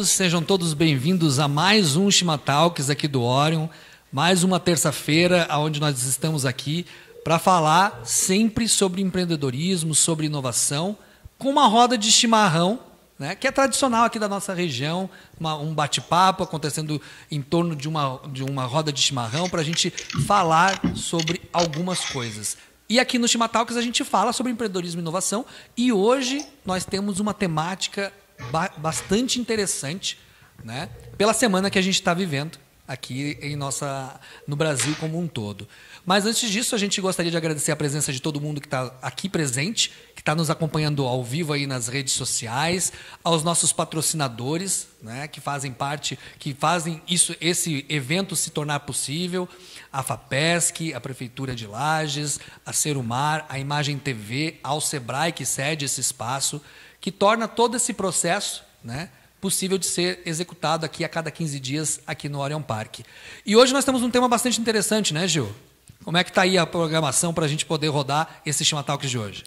Sejam todos bem-vindos a mais um Shima Talks aqui do Orion, mais uma terça-feira onde nós estamos aqui para falar sempre sobre empreendedorismo, sobre inovação, com uma roda de chimarrão, né, que é tradicional aqui da nossa região, um bate-papo acontecendo em torno de uma roda de chimarrão para a gente falar sobre algumas coisas. E aqui no Shima Talks a gente fala sobre empreendedorismo e inovação e hoje nós temos uma temática bastante interessante, né, pela semana que a gente está vivendo aqui no Brasil como um todo. Mas antes disso, a gente gostaria de agradecer a presença de todo mundo que está aqui presente, que está nos acompanhando ao vivo aí nas redes sociais, aos nossos patrocinadores, né, que fazem parte, que fazem esse evento se tornar possível, a FAPESC, a Prefeitura de Lages, a Serumar, a Imagem TV, ao Sebrae, que cede esse espaço, que torna todo esse processo, né, possível de ser executado aqui a cada 15 dias aqui no Orion Park. E hoje nós temos um tema bastante interessante, né, Gil? Como é que está aí a programação para a gente poder rodar esse Shima Talks de hoje?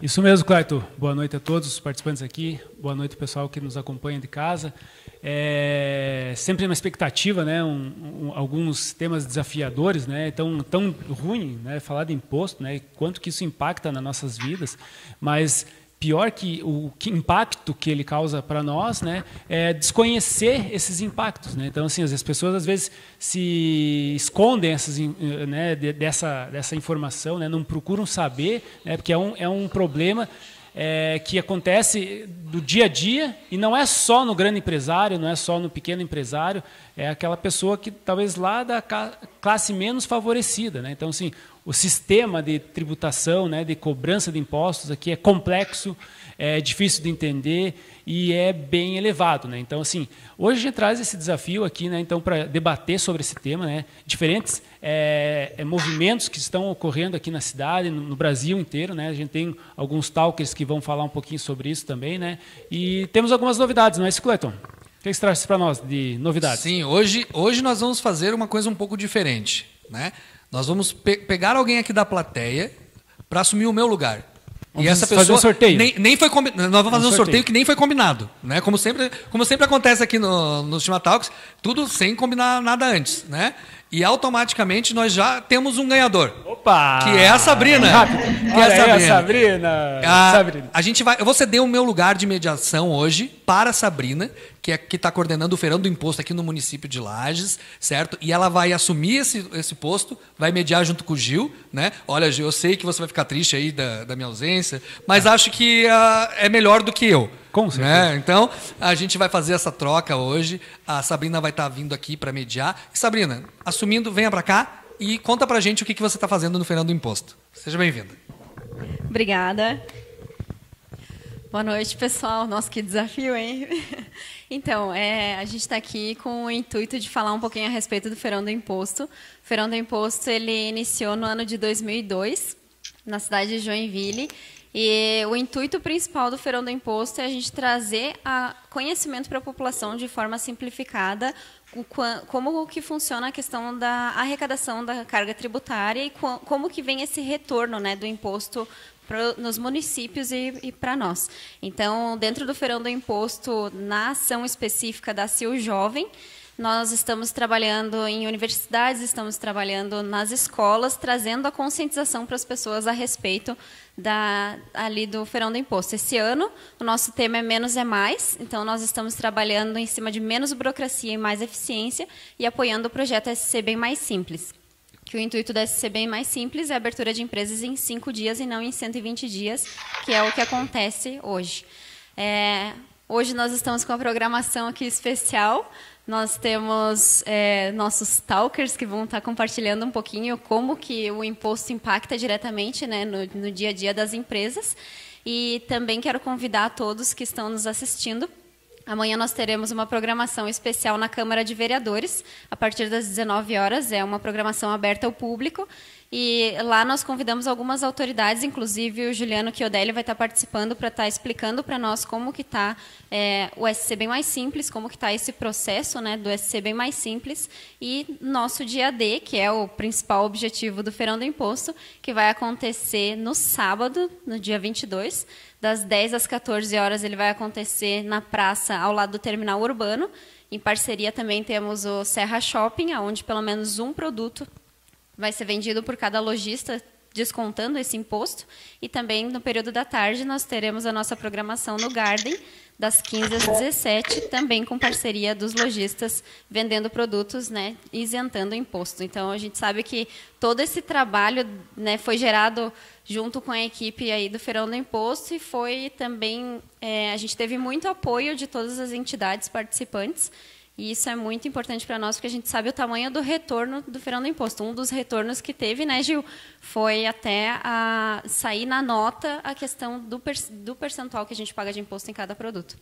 Isso mesmo, Clayton. Boa noite a todos os participantes aqui. Boa noite, pessoal que nos acompanha de casa. Sempre uma expectativa, né? Alguns temas desafiadores, né? Tão ruim, né? Falar de imposto, né? Quanto que isso impacta nas nossas vidas, mas pior que o impacto que ele causa para nós, né, é desconhecer esses impactos, né? Então, assim, as pessoas às vezes se escondem né, dessa informação, né, não procuram saber, né, porque é um problema que acontece do dia a dia e não é só no grande empresário, não é só no pequeno empresário, é aquela pessoa que talvez lá da classe menos favorecida, né? Então, assim, o sistema de tributação, né, de cobrança de impostos aqui é complexo, é difícil de entender e é bem elevado, né? Então, assim, hoje a gente traz esse desafio aqui, né, então, para debater sobre esse tema, né, diferentes movimentos que estão ocorrendo aqui na cidade, no Brasil inteiro, né? A gente tem alguns talkers que vão falar um pouquinho sobre isso também, né? E temos algumas novidades, não é isso, Clayton? O que você traz para nós de novidades? Sim, hoje nós vamos fazer uma coisa um pouco diferente, né? Nós vamos pegar alguém aqui da plateia para assumir o meu lugar. Vamos essa pessoa fazer um sorteio. Nem foi combinado. Nós vamos fazer um sorteio que nem foi combinado, né? Como sempre acontece aqui no Shima Talks, tudo sem combinar nada antes, né? E automaticamente nós já temos um ganhador. Opa! Que é a Sabrina. Rápido. A Sabrina. Eu vou ceder o meu lugar de mediação hoje para a Sabrina, que está coordenando o Feirão do Imposto aqui no município de Lages, certo? E ela vai assumir esse posto, vai mediar junto com o Gil, né? Olha, Gil, eu sei que você vai ficar triste aí da minha ausência, mas acho que é melhor do que eu. Com certeza. Né? Então, a gente vai fazer essa troca hoje. A Sabrina vai estar vindo aqui para mediar. E, Sabrina, assumindo, venha para cá e conta para a gente o que você está fazendo no Feirão do Imposto. Seja bem-vinda. Obrigada. Boa noite, pessoal. Nossa, que desafio, hein? Então, a gente está aqui com o intuito de falar um pouquinho a respeito do Feirão do Imposto. O Feirão do Imposto ele iniciou no ano de 2002, na cidade de Joinville. E o intuito principal do Feirão do Imposto é a gente trazer conhecimento para a população de forma simplificada, como que funciona a questão da arrecadação da carga tributária e como que vem esse retorno, né, do imposto nos municípios e para nós. Então, dentro do Feirão do Imposto, na ação específica da CIL Jovem, nós estamos trabalhando em universidades, estamos trabalhando nas escolas, trazendo a conscientização para as pessoas a respeito ali do Feirão do Imposto. Esse ano, o nosso tema é Menos é Mais, então nós estamos trabalhando em cima de menos burocracia e mais eficiência e apoiando o projeto SC Bem Mais Simples. Que o intuito da SC Bem Mais Simples é a abertura de empresas em 5 dias e não em 120 dias, que é o que acontece hoje. Hoje nós estamos com a programação aqui especial. Nós temos nossos talkers que vão estar compartilhando um pouquinho como que o imposto impacta diretamente, né, no dia a dia das empresas. E também quero convidar a todos que estão nos assistindo Amanhã nós teremos uma programação especial na Câmara de Vereadores, a partir das 19 horas, é uma programação aberta ao público, e lá nós convidamos algumas autoridades, inclusive o Juliano Chiodelli vai estar participando para estar explicando para nós como que está o SC Bem Mais Simples, como que está esse processo, né, do SC Bem Mais Simples, e nosso dia D, que é o principal objetivo do Feirão do Imposto, que vai acontecer no sábado, no dia 22, das 10 às 14 horas, ele vai acontecer na praça ao lado do terminal urbano. Em parceria também temos o Serra Shopping, onde pelo menos um produto vai ser vendido por cada lojista, descontando esse imposto. E também no período da tarde nós teremos a nossa programação no Garden, das 15 às 17, também com parceria dos lojistas, vendendo produtos, né, isentando o imposto. Então, a gente sabe que todo esse trabalho, né, foi gerado junto com a equipe aí do Feirão do Imposto, e foi também, a gente teve muito apoio de todas as entidades participantes, e isso é muito importante para nós, porque a gente sabe o tamanho do retorno do Feirão do Imposto. Um dos retornos que teve, né, Gil, foi até sair na nota a questão do percentual que a gente paga de imposto em cada produto.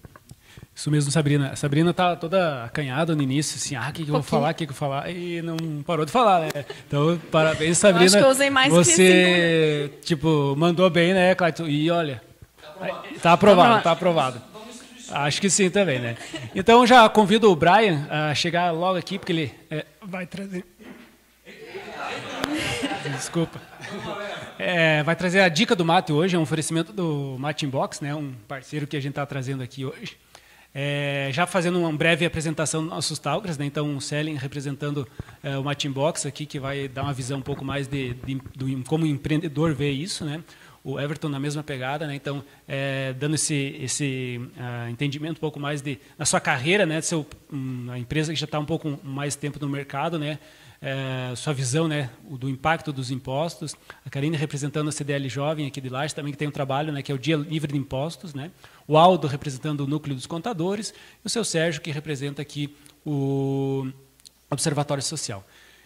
Isso mesmo, Sabrina. A Sabrina está toda acanhada no início, assim, o que eu vou falar, o que eu vou falar, e não parou de falar, né? Então, parabéns, Sabrina. Eu acho que eu usei mais você, que tipo, mandou bem, né, Clayton? E olha, está aprovado. Acho que sim também, né? Então, já convido o Brian a chegar logo aqui, porque ele vai trazer... Desculpa. Vai trazer a dica do mate hoje, é um oferecimento do Mate Inbox, né? Um parceiro que a gente está trazendo aqui hoje. Já fazendo uma breve apresentação dos nossos talkers, né? Então, o Celen representando o Mate Inbox aqui, que vai dar uma visão um pouco mais de como o empreendedor vê isso, né? O Everton na mesma pegada, né? Então, dando esse entendimento um pouco mais na sua carreira, né? Uma empresa que já está um pouco mais tempo no mercado, né? Sua visão, né, do impacto dos impostos. A Karine representando a CDL Jovem aqui de Lages, também que tem um trabalho, né, que é o Dia Livre de Impostos, né? O Aldo representando o Núcleo dos Contadores, e o seu Sérgio, que representa aqui o Observatório Social.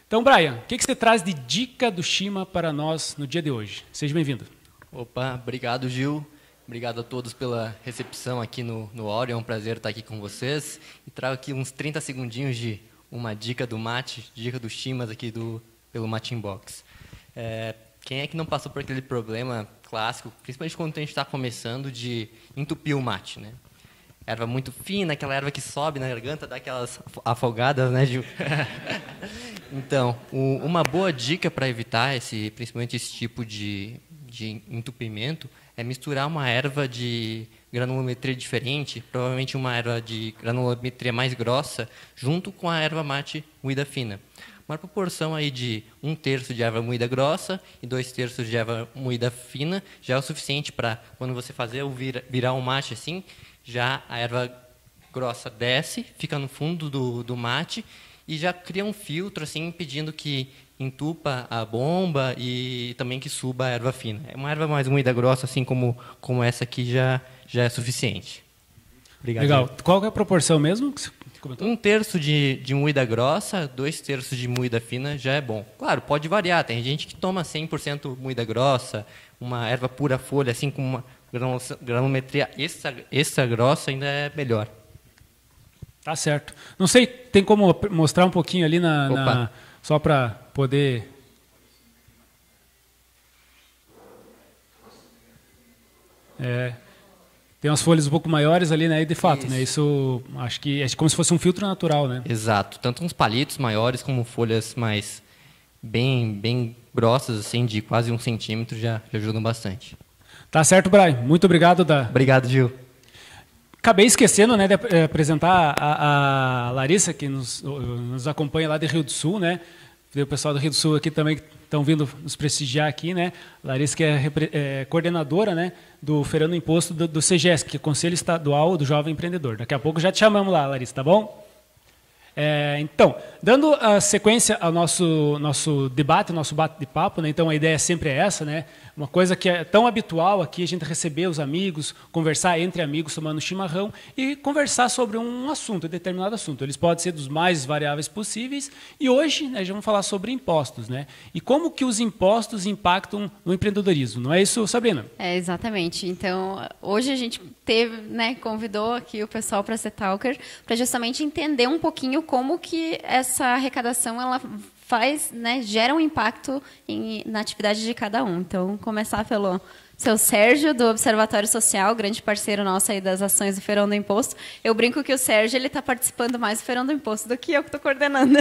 Então, Brian, o que você traz de dica do Shima para nós no dia de hoje? Seja bem-vindo. Opa, obrigado, Gil. Obrigado a todos pela recepção aqui no Orion. É um prazer estar aqui com vocês. E trago aqui uns 30 segundinhos de uma dica do mate, dica dos Shimas aqui pelo Mate Inbox. Quem é que não passou por aquele problema clássico, principalmente quando a gente está começando, de entupir o mate, né? Erva muito fina, aquela erva que sobe na garganta, dá aquelas afogadas, né, Gil? Então, uma boa dica para evitar principalmente esse tipo de entupimento é misturar uma erva de granulometria diferente, provavelmente uma erva de granulometria mais grossa, junto com a erva mate moída fina. Uma proporção aí de 1/3 de erva moída grossa e 2/3 de erva moída fina já é o suficiente para, quando você fazer virar um mate assim, já a erva grossa desce, fica no fundo do mate e já cria um filtro assim, impedindo que entupa a bomba e também que suba a erva fina. Uma erva mais moída grossa, assim como essa aqui, já é suficiente. Obrigado. Legal. Qual é a proporção mesmo que você comentou? 1/3 de moída grossa, 2/3 de moída fina já é bom. Claro, pode variar. Tem gente que toma 100% moída grossa, uma erva pura folha, assim, com uma granulometria extra grossa, ainda é melhor. Tá certo. Não sei, tem como mostrar um pouquinho ali só para poder... Tem umas folhas um pouco maiores ali, né? E de fato, isso, né? Isso acho que é como se fosse um filtro natural, né? Exato. Tanto uns palitos maiores como folhas mais bem grossas, assim, de quase 1 centímetro, já ajudam bastante. Tá certo, Brian. Muito obrigado. Obrigado, Gil. Acabei esquecendo, né, de apresentar a Larissa, que nos acompanha lá de Rio do Sul, né? O pessoal do Rio do Sul aqui também estão vindo nos prestigiar aqui, né? Larissa, que é coordenadora, né, do Feirão do Imposto do CGESC, que é o Conselho Estadual do Jovem Empreendedor. Daqui a pouco já te chamamos lá, Larissa, tá bom? Então, dando a sequência ao nosso debate, nosso bate-papo, né? Então a ideia sempre é essa, né? Uma coisa que é tão habitual aqui, a gente receber os amigos, conversar entre amigos tomando chimarrão e conversar sobre um assunto, um determinado assunto. Eles podem ser dos mais variáveis possíveis e hoje, né, já vamos falar sobre impostos, né? E como que os impostos impactam no empreendedorismo, não é isso, Sabrina? Exatamente. Então, hoje a gente convidou aqui o pessoal para ser talker, para justamente entender um pouquinho como que essa arrecadação ela faz, gera um impacto na atividade de cada um. Então, começar pelo seu Sérgio, do Observatório Social, grande parceiro nosso aí das ações do Feirão do Imposto. Eu brinco que o Sérgio está participando mais do Feirão do Imposto do que eu que estou coordenando.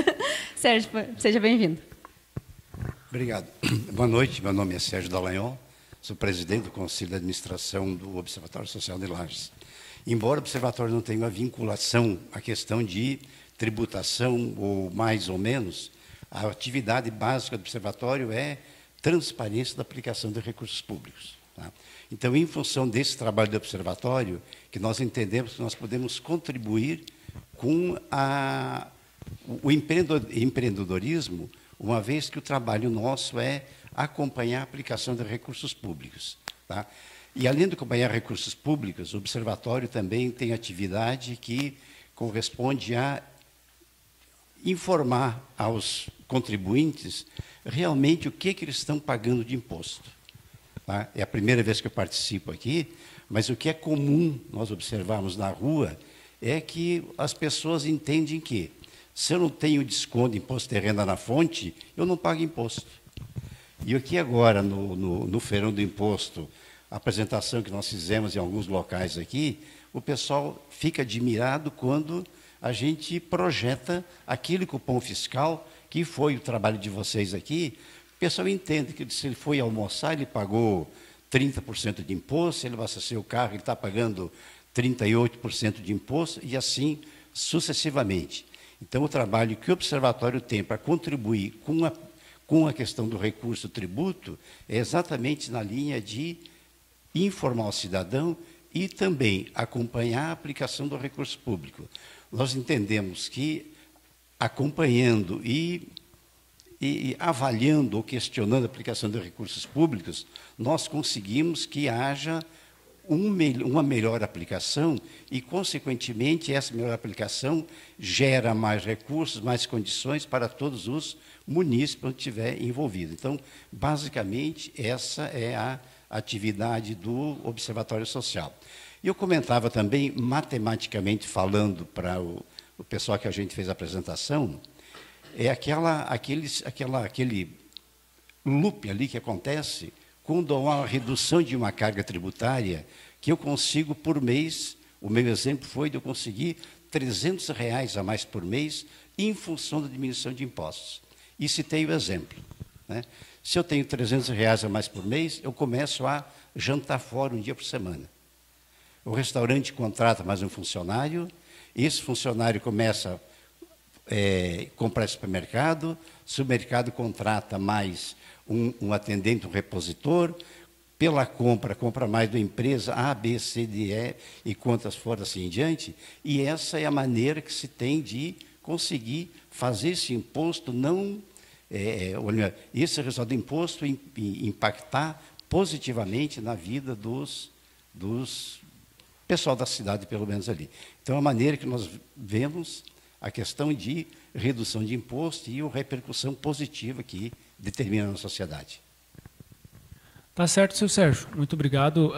Sérgio, seja bem-vindo. Obrigado. Boa noite, meu nome é Sérgio Dallagnol, sou presidente do Conselho de Administração do Observatório Social de Lages. Embora o Observatório não tenha uma vinculação à questão de tributação, ou mais ou menos, a atividade básica do Observatório é transparência da aplicação de recursos públicos. Tá? Então, em função desse trabalho do Observatório, que nós entendemos que nós podemos contribuir com o empreendedorismo, uma vez que o trabalho nosso é acompanhar a aplicação de recursos públicos. Tá? E, além de acompanhar recursos públicos, o Observatório também tem atividade que corresponde a informar aos contribuintes realmente o que eles estão pagando de imposto. Tá? É a primeira vez que eu participo aqui, mas o que é comum nós observarmos na rua é que as pessoas entendem que, se eu não tenho desconto de imposto de renda na fonte, eu não pago imposto. E aqui agora, no Feirão do Imposto, a apresentação que nós fizemos em alguns locais aqui, o pessoal fica admirado quando a gente projeta aquele cupom fiscal, que foi o trabalho de vocês aqui. O pessoal entende que se ele foi almoçar, ele pagou 30% de imposto, se ele abasteceu o carro, ele está pagando 38% de imposto, e assim sucessivamente. Então, o trabalho que o Observatório tem para contribuir com a questão do recurso tributo é exatamente na linha de informar o cidadão e também acompanhar a aplicação do recurso público. Nós entendemos que, acompanhando e avaliando ou questionando a aplicação de recursos públicos, nós conseguimos que haja uma melhor aplicação e, consequentemente, essa melhor aplicação gera mais recursos, mais condições para todos os munícipes onde estiver envolvido. Então, basicamente, essa é a atividade do Observatório Social. E eu comentava também, matematicamente falando para o pessoal que a gente fez a apresentação, é aquele loop ali que acontece quando há uma redução de uma carga tributária, que eu consigo por mês, o meu exemplo foi de eu conseguir R$300 a mais por mês em função da diminuição de impostos. E citei o exemplo. Né? Se eu tenho R$300 a mais por mês, eu começo a jantar fora um dia por semana. O restaurante contrata mais um funcionário, esse funcionário começa a comprar supermercado, o supermercado contrata mais um atendente, um repositor, pela compra mais da empresa A, B, C, D, E e quantas for assim em diante, e essa é a maneira que se tem de conseguir fazer esse imposto esse resultado do imposto impactar positivamente na vida dos pessoal da cidade, pelo menos ali. Então, é a maneira que nós vemos a questão de redução de imposto e a repercussão positiva que determina na sociedade. Tá certo, seu Sérgio. Muito obrigado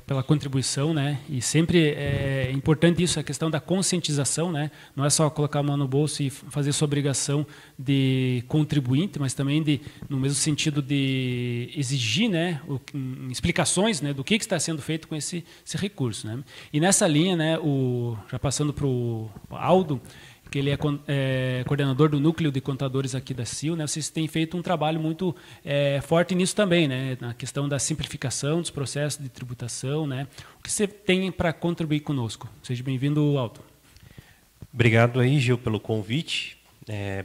pela contribuição, né? E sempre é importante isso, a questão da conscientização, né? Não é só colocar a mão no bolso e fazer sua obrigação de contribuinte, mas também no mesmo sentido de exigir, né, explicações, né, do que está sendo feito com esse recurso, né? E nessa linha, né, já passando para o Aldo, que ele é coordenador do núcleo de contadores aqui da CIL, né? Vocês têm feito um trabalho muito forte nisso também, né? Na questão da simplificação dos processos de tributação, né? O que você tem para contribuir conosco? Seja bem-vindo, Aldo. Obrigado aí, Gil, pelo convite.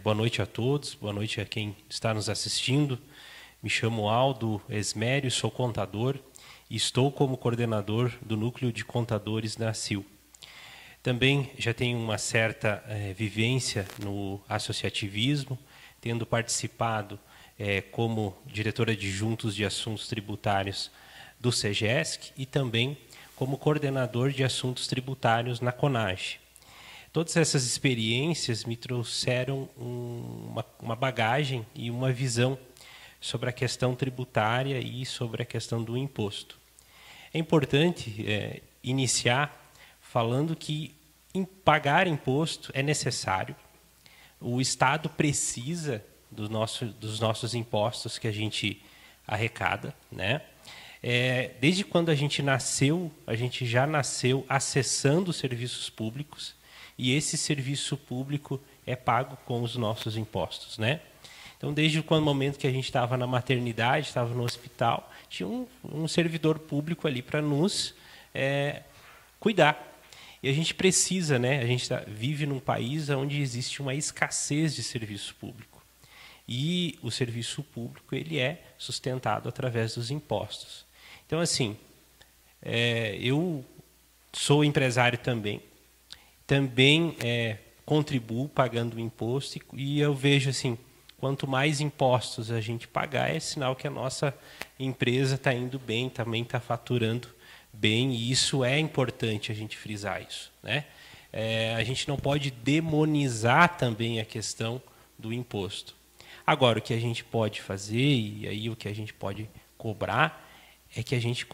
Boa noite a todos, boa noite a quem está nos assistindo. Me chamo Aldo Esmério, sou contador e estou como coordenador do núcleo de contadores da CIL. Também já tenho uma certa vivência no associativismo, tendo participado como diretor adjunto de assuntos tributários do SEGESC e também como coordenador de assuntos tributários na CONAGE. Todas essas experiências me trouxeram uma bagagem e uma visão sobre a questão tributária e sobre a questão do imposto. É importante iniciar falando que pagar imposto é necessário. O Estado precisa dos nossos impostos que a gente arrecada, né? Desde quando a gente nasceu, a gente já nasceu acessando os serviços públicos, e esse serviço público é pago com os nossos impostos, né? Então, desde o momento que a gente estava na maternidade, estava no hospital, tinha um servidor público ali para nos cuidar. E a gente precisa, né? A gente vive num país onde existe uma escassez de serviço público. E o serviço público ele é sustentado através dos impostos. Então, assim, eu sou empresário também contribuo pagando imposto, e eu vejo assim, quanto mais impostos a gente pagar, é sinal que a nossa empresa está indo bem, também está faturando bem, e isso é importante a gente frisar isso, né? A gente não pode demonizar também a questão do imposto. Agora, o que a gente pode fazer, e aí o que a gente pode cobrar, é que a gente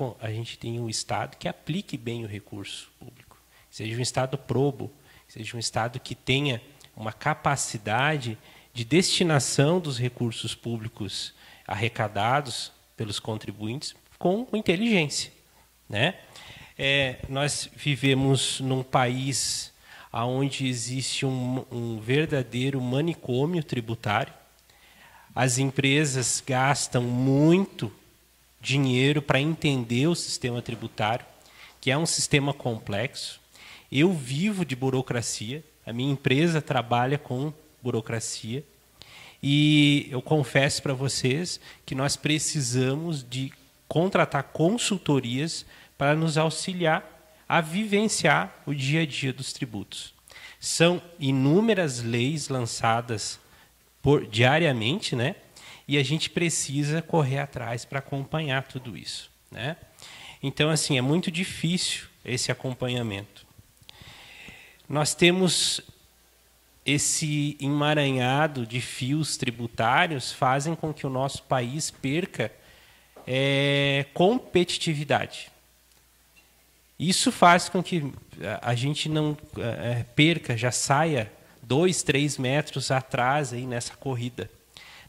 tenha um Estado que aplique bem o recurso público. Seja um Estado probo, seja um Estado que tenha uma capacidade de destinação dos recursos públicos arrecadados pelos contribuintes com inteligência, né? Nós vivemos num país onde existe um verdadeiro manicômio tributário. As empresas gastam muito dinheiro para entender o sistema tributário, que é um sistema complexo. Eu vivo de burocracia, a minha empresa trabalha com burocracia, e eu confesso para vocês que nós precisamos de contratar consultorias para nos auxiliar a vivenciar o dia a dia dos tributos. São inúmeras leis lançadas diariamente, né? E a gente precisa correr atrás para acompanhar tudo isso, né? Então, assim, é muito difícil esse acompanhamento. Nós temos esse emaranhado de fios tributários fazem com que o nosso país perca competitividade. Isso faz com que a gente não perca, já saia 2, 3 metros atrás aí nessa corrida.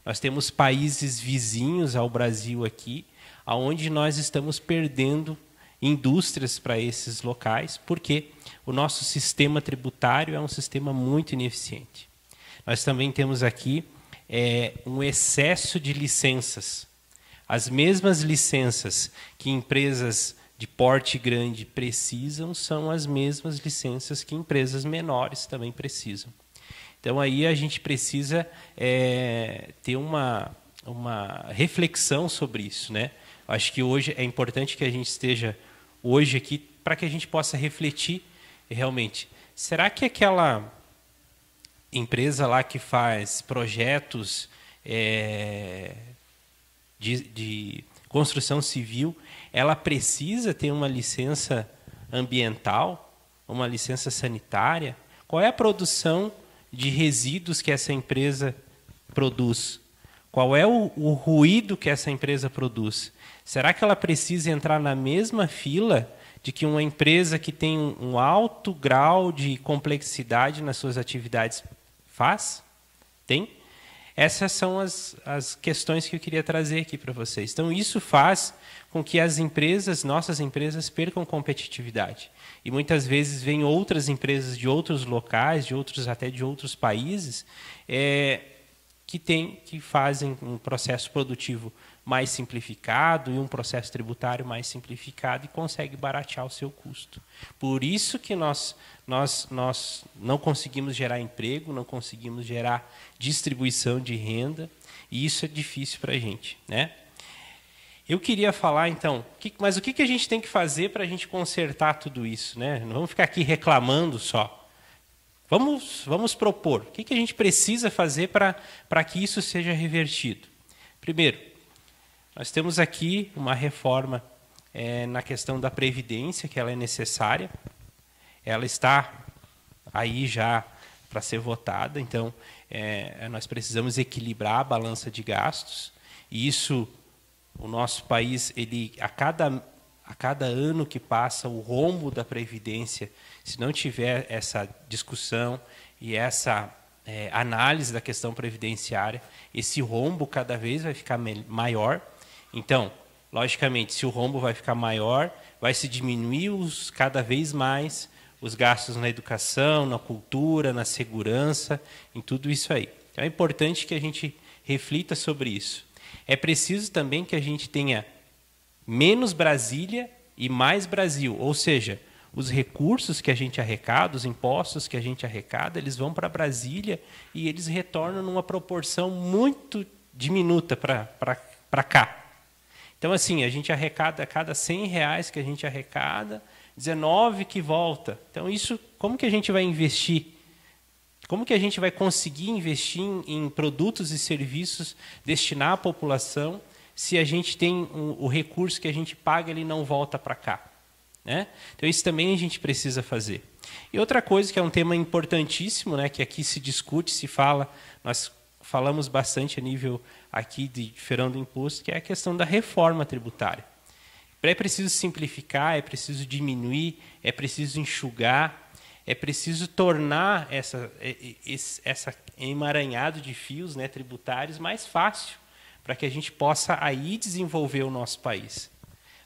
Nós temos países vizinhos ao Brasil aqui, onde nós estamos perdendo indústrias para esses locais, porque o nosso sistema tributário é um sistema muito ineficiente. Nós também temos aqui um excesso de licenças. As mesmas licenças que empresas de porte grande precisam são as mesmas licenças que empresas menores também precisam. Então, aí a gente precisa ter uma reflexão sobre isso, né? Acho que hoje é importante que a gente esteja hoje aqui para que a gente possa refletir realmente. Será que aquela empresa lá que faz projetos de construção civil, ela precisa ter uma licença ambiental, uma licença sanitária? Qual é a produção de resíduos que essa empresa produz? Qual é o ruído que essa empresa produz? Será que ela precisa entrar na mesma fila de que uma empresa que tem um alto grau de complexidade nas suas atividades faz? Tem? Essas são as questões que eu queria trazer aqui para vocês. Então, isso faz com que as empresas, nossas empresas, percam competitividade. E muitas vezes vêm outras empresas de outros locais, até de outros países, que fazem um processo produtivo mais simplificado e um processo tributário mais simplificado e consegue baratear o seu custo. Por isso que nós não conseguimos gerar emprego, não conseguimos gerar distribuição de renda, e isso é difícil para a gente, né? Eu queria falar, então, mas o que a gente tem que fazer para a gente consertar tudo isso, né? Não vamos ficar aqui reclamando só. Vamos propor. O que a gente precisa fazer para que isso seja revertido? Primeiro, nós temos aqui uma reforma na questão da Previdência, que ela é necessária. Ela está aí já para ser votada, então nós precisamos equilibrar a balança de gastos. E isso, o nosso país, a cada ano que passa, o rombo da Previdência, se não tiver essa discussão e essa análise da questão previdenciária, esse rombo cada vez vai ficar maior. Então, logicamente, se o rombo vai ficar maior, vai se diminuir cada vez mais os gastos na educação, na cultura, na segurança, em tudo isso aí. Então, é importante que a gente reflita sobre isso. É preciso também que a gente tenha menos Brasília e mais Brasil, ou seja, os recursos que a gente arrecada, os impostos que a gente arrecada, eles vão para Brasília e eles retornam numa proporção muito diminuta para cá. Então, assim, a gente arrecada, a cada R$100 que a gente arrecada, 19 que volta. Então, isso, como que a gente vai investir? Como que a gente vai conseguir investir em produtos e serviços, destinar à população, se a gente tem o recurso que a gente paga, ele não volta para cá? Né? Então, isso também a gente precisa fazer. E outra coisa que é um tema importantíssimo, né, que aqui se discute, se fala, nós falamos bastante a nível aqui de Feirão do Imposto, que é a questão da reforma tributária. É preciso simplificar, é preciso diminuir, é preciso enxugar, é preciso tornar essa emaranhado de fios, né, tributários mais fácil, para que a gente possa aí desenvolver o nosso país.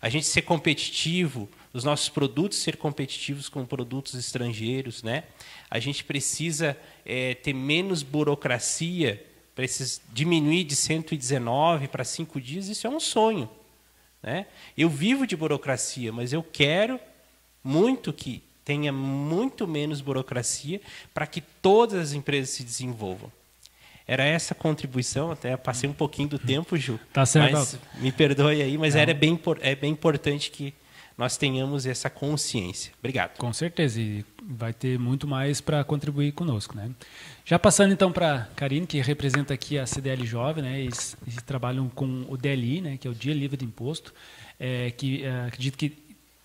A gente ser competitivo, os nossos produtos ser competitivos com produtos estrangeiros, né? A gente precisa ter menos burocracia, precisa diminuir de 119 para 5 dias, isso é um sonho, né? Eu vivo de burocracia, mas eu quero muito que tenha muito menos burocracia para que todas as empresas se desenvolvam. Era essa contribuição, até passei um pouquinho do tempo, Ju. Tá certo. Mas me perdoe aí, mas é bem importante que nós tenhamos essa consciência. Obrigado. Com certeza, e vai ter muito mais para contribuir conosco, né? Já passando então para a Karine, que representa aqui a CDL Jovem, né? Eles trabalham com o DLI, né? Que é o Dia Livre de Imposto, que acredito que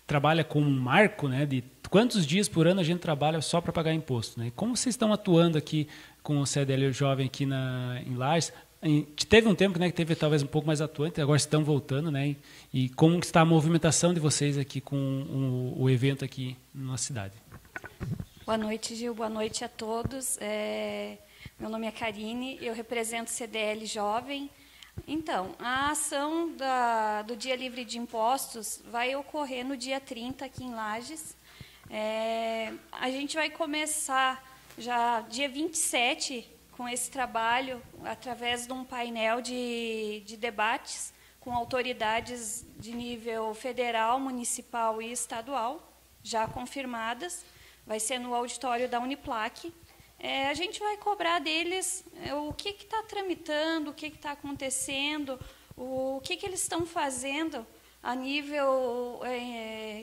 trabalha com um marco, né? De quantos dias por ano a gente trabalha só para pagar imposto, né? Como vocês estão atuando aqui com o CDL Jovem aqui em Lages? Teve um tempo, né, que teve talvez um pouco mais atuante, agora estão voltando, né? E como está a movimentação de vocês aqui com o evento aqui na cidade? Boa noite, Gil. Boa noite a todos. Meu nome é Karine, eu represento o CDL Jovem. Então, a ação do Dia Livre de Impostos vai ocorrer no dia 30 aqui em Lages. A gente vai começar já dia 27 com esse trabalho, através de um painel de debates com autoridades de nível federal, municipal e estadual, já confirmadas. Vai ser no auditório da Uniplac. A gente vai cobrar deles o que está tramitando, o que está acontecendo, o que eles estão fazendo a nível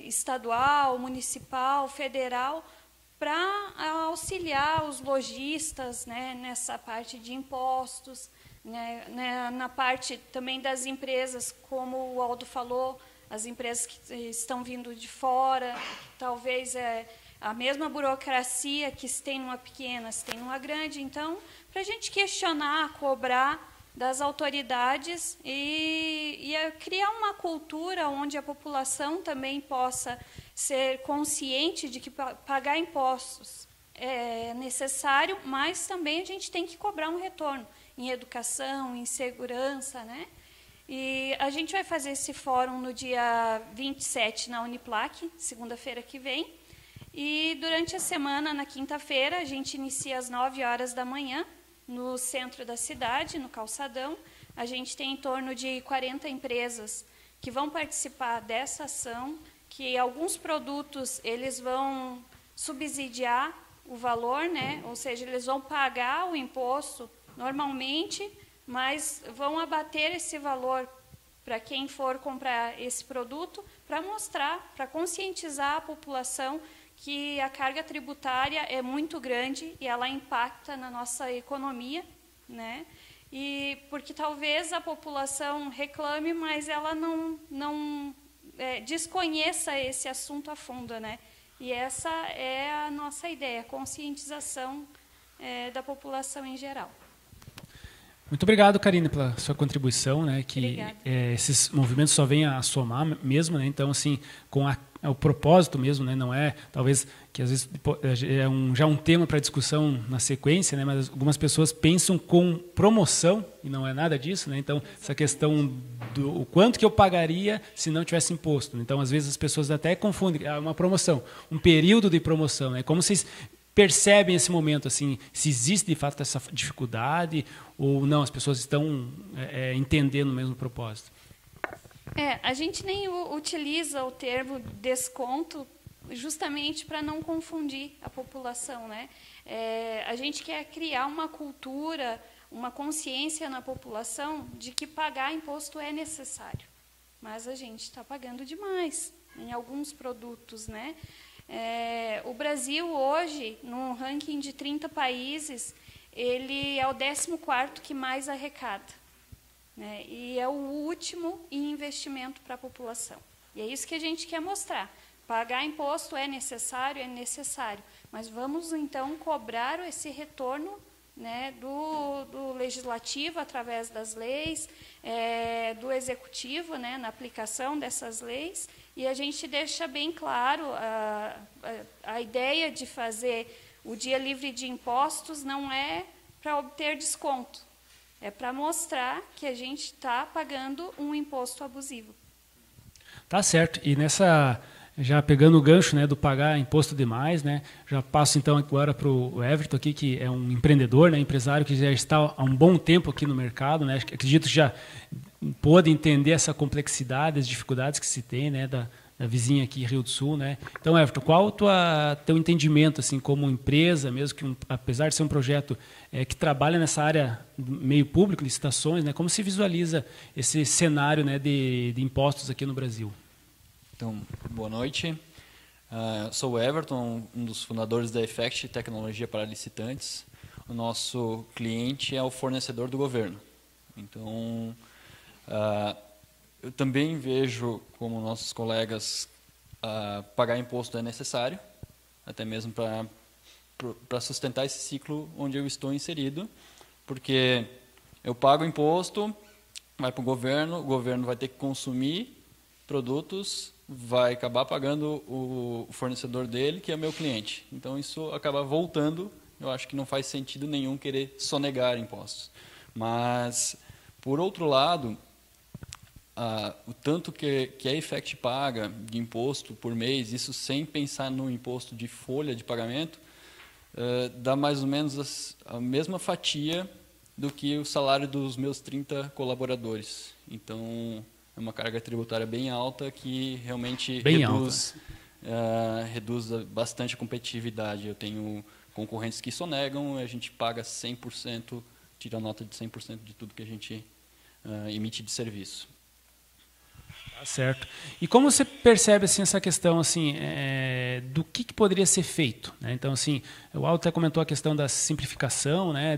estadual, municipal, federal, para auxiliar os lojistas, né, nessa parte de impostos, né, na parte também das empresas, como o Aldo falou, as empresas que estão vindo de fora, talvez a mesma burocracia que se tem numa pequena, se tem numa grande. Então, para a gente questionar, cobrar das autoridades e criar uma cultura onde a população também possa ser consciente de que pagar impostos é necessário, mas também a gente tem que cobrar um retorno em educação, em segurança, né? E a gente vai fazer esse fórum no dia 27 na Uniplac, segunda-feira que vem. E durante a semana, na quinta-feira, a gente inicia às 9 horas da manhã, no centro da cidade, no Calçadão. A gente tem em torno de 40 empresas que vão participar dessa ação, que alguns produtos eles vão subsidiar o valor, né? Ou seja, eles vão pagar o imposto normalmente, mas vão abater esse valor para quem for comprar esse produto, para mostrar, para conscientizar a população que a carga tributária é muito grande e ela impacta na nossa economia, né? E porque talvez a população reclame, mas ela não desconheça esse assunto a fundo, né? E essa é a nossa ideia, a conscientização da população em geral. Muito obrigado, Karine, pela sua contribuição, né? Que esses movimentos só vêm a somar mesmo, né? Então, assim, com o propósito mesmo, né? Não é, talvez, que às vezes é já um tema para discussão na sequência, né? Mas algumas pessoas pensam com promoção e não é nada disso, né? Então, essa questão do o quanto que eu pagaria se não tivesse imposto. Então, às vezes as pessoas até confundem uma promoção, um período de promoção, né? Como vocês percebem esse momento, assim, se existe de fato essa dificuldade ou não, as pessoas estão entendendo o mesmo propósito? A gente nem utiliza o termo desconto justamente para não confundir a população, né? A gente quer criar uma cultura, uma consciência na população de que pagar imposto é necessário, mas a gente está pagando demais em alguns produtos, né? O Brasil hoje, num ranking de 30 países, ele é o 14º que mais arrecada, né? E é o último em investimento para a população. E é isso que a gente quer mostrar. Pagar imposto é necessário, mas vamos então cobrar esse retorno, né, do legislativo através das leis, do executivo, né, na aplicação dessas leis. E a gente deixa bem claro a ideia de fazer o dia livre de impostos não é para obter desconto, é para mostrar que a gente está pagando um imposto abusivo. Tá certo. E já pegando o gancho, né, do pagar imposto demais, né, já passo então agora para o Everton aqui, que é um empreendedor, né, empresário que já está há um bom tempo aqui no mercado, né, acredito que já pôde entender essa complexidade, as dificuldades que se tem, né, da vizinha aqui, Rio do Sul, né. Então, Everton, qual o teu entendimento, assim, como empresa, mesmo que apesar de ser um projeto que trabalha nessa área do meio público, licitações, né, como se visualiza esse cenário, né, de impostos aqui no Brasil? Então, boa noite. Sou o Everton, um dos fundadores da Effect Tecnologia para Licitantes. O nosso cliente é o fornecedor do governo. Então, eu também vejo como nossos colegas pagar imposto é necessário, até mesmo para sustentar esse ciclo onde eu estou inserido, porque eu pago imposto, vai para o governo vai ter que consumir produtos, vai acabar pagando o fornecedor dele, que é meu cliente. Então, isso acaba voltando. Eu acho que não faz sentido nenhum querer sonegar impostos. Mas, por outro lado, o tanto que a Effect paga de imposto por mês, isso sem pensar no imposto de folha de pagamento, dá mais ou menos a mesma fatia do que o salário dos meus 30 colaboradores. Então, é uma carga tributária bem alta que realmente reduz bastante a competitividade. Eu tenho concorrentes que sonegam, a gente paga 100%, tira a nota de 100% de tudo que a gente emite de serviço. Tá certo. E como você percebe assim, essa questão assim, do que poderia ser feito, né? Então, assim, o Aldo até comentou a questão da simplificação, né?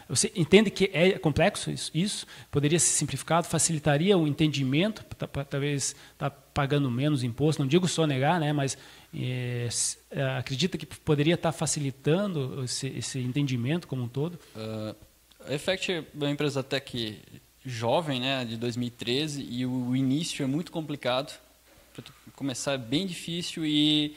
Você entende que é complexo isso? Poderia ser simplificado? Facilitaria o entendimento? Talvez tá pagando menos imposto? Não digo só negar, né? Mas acredita que poderia estar facilitando esse entendimento como um todo? A Effect é uma empresa até que jovem, né, de 2013, e o início é muito complicado. Para começar é bem difícil e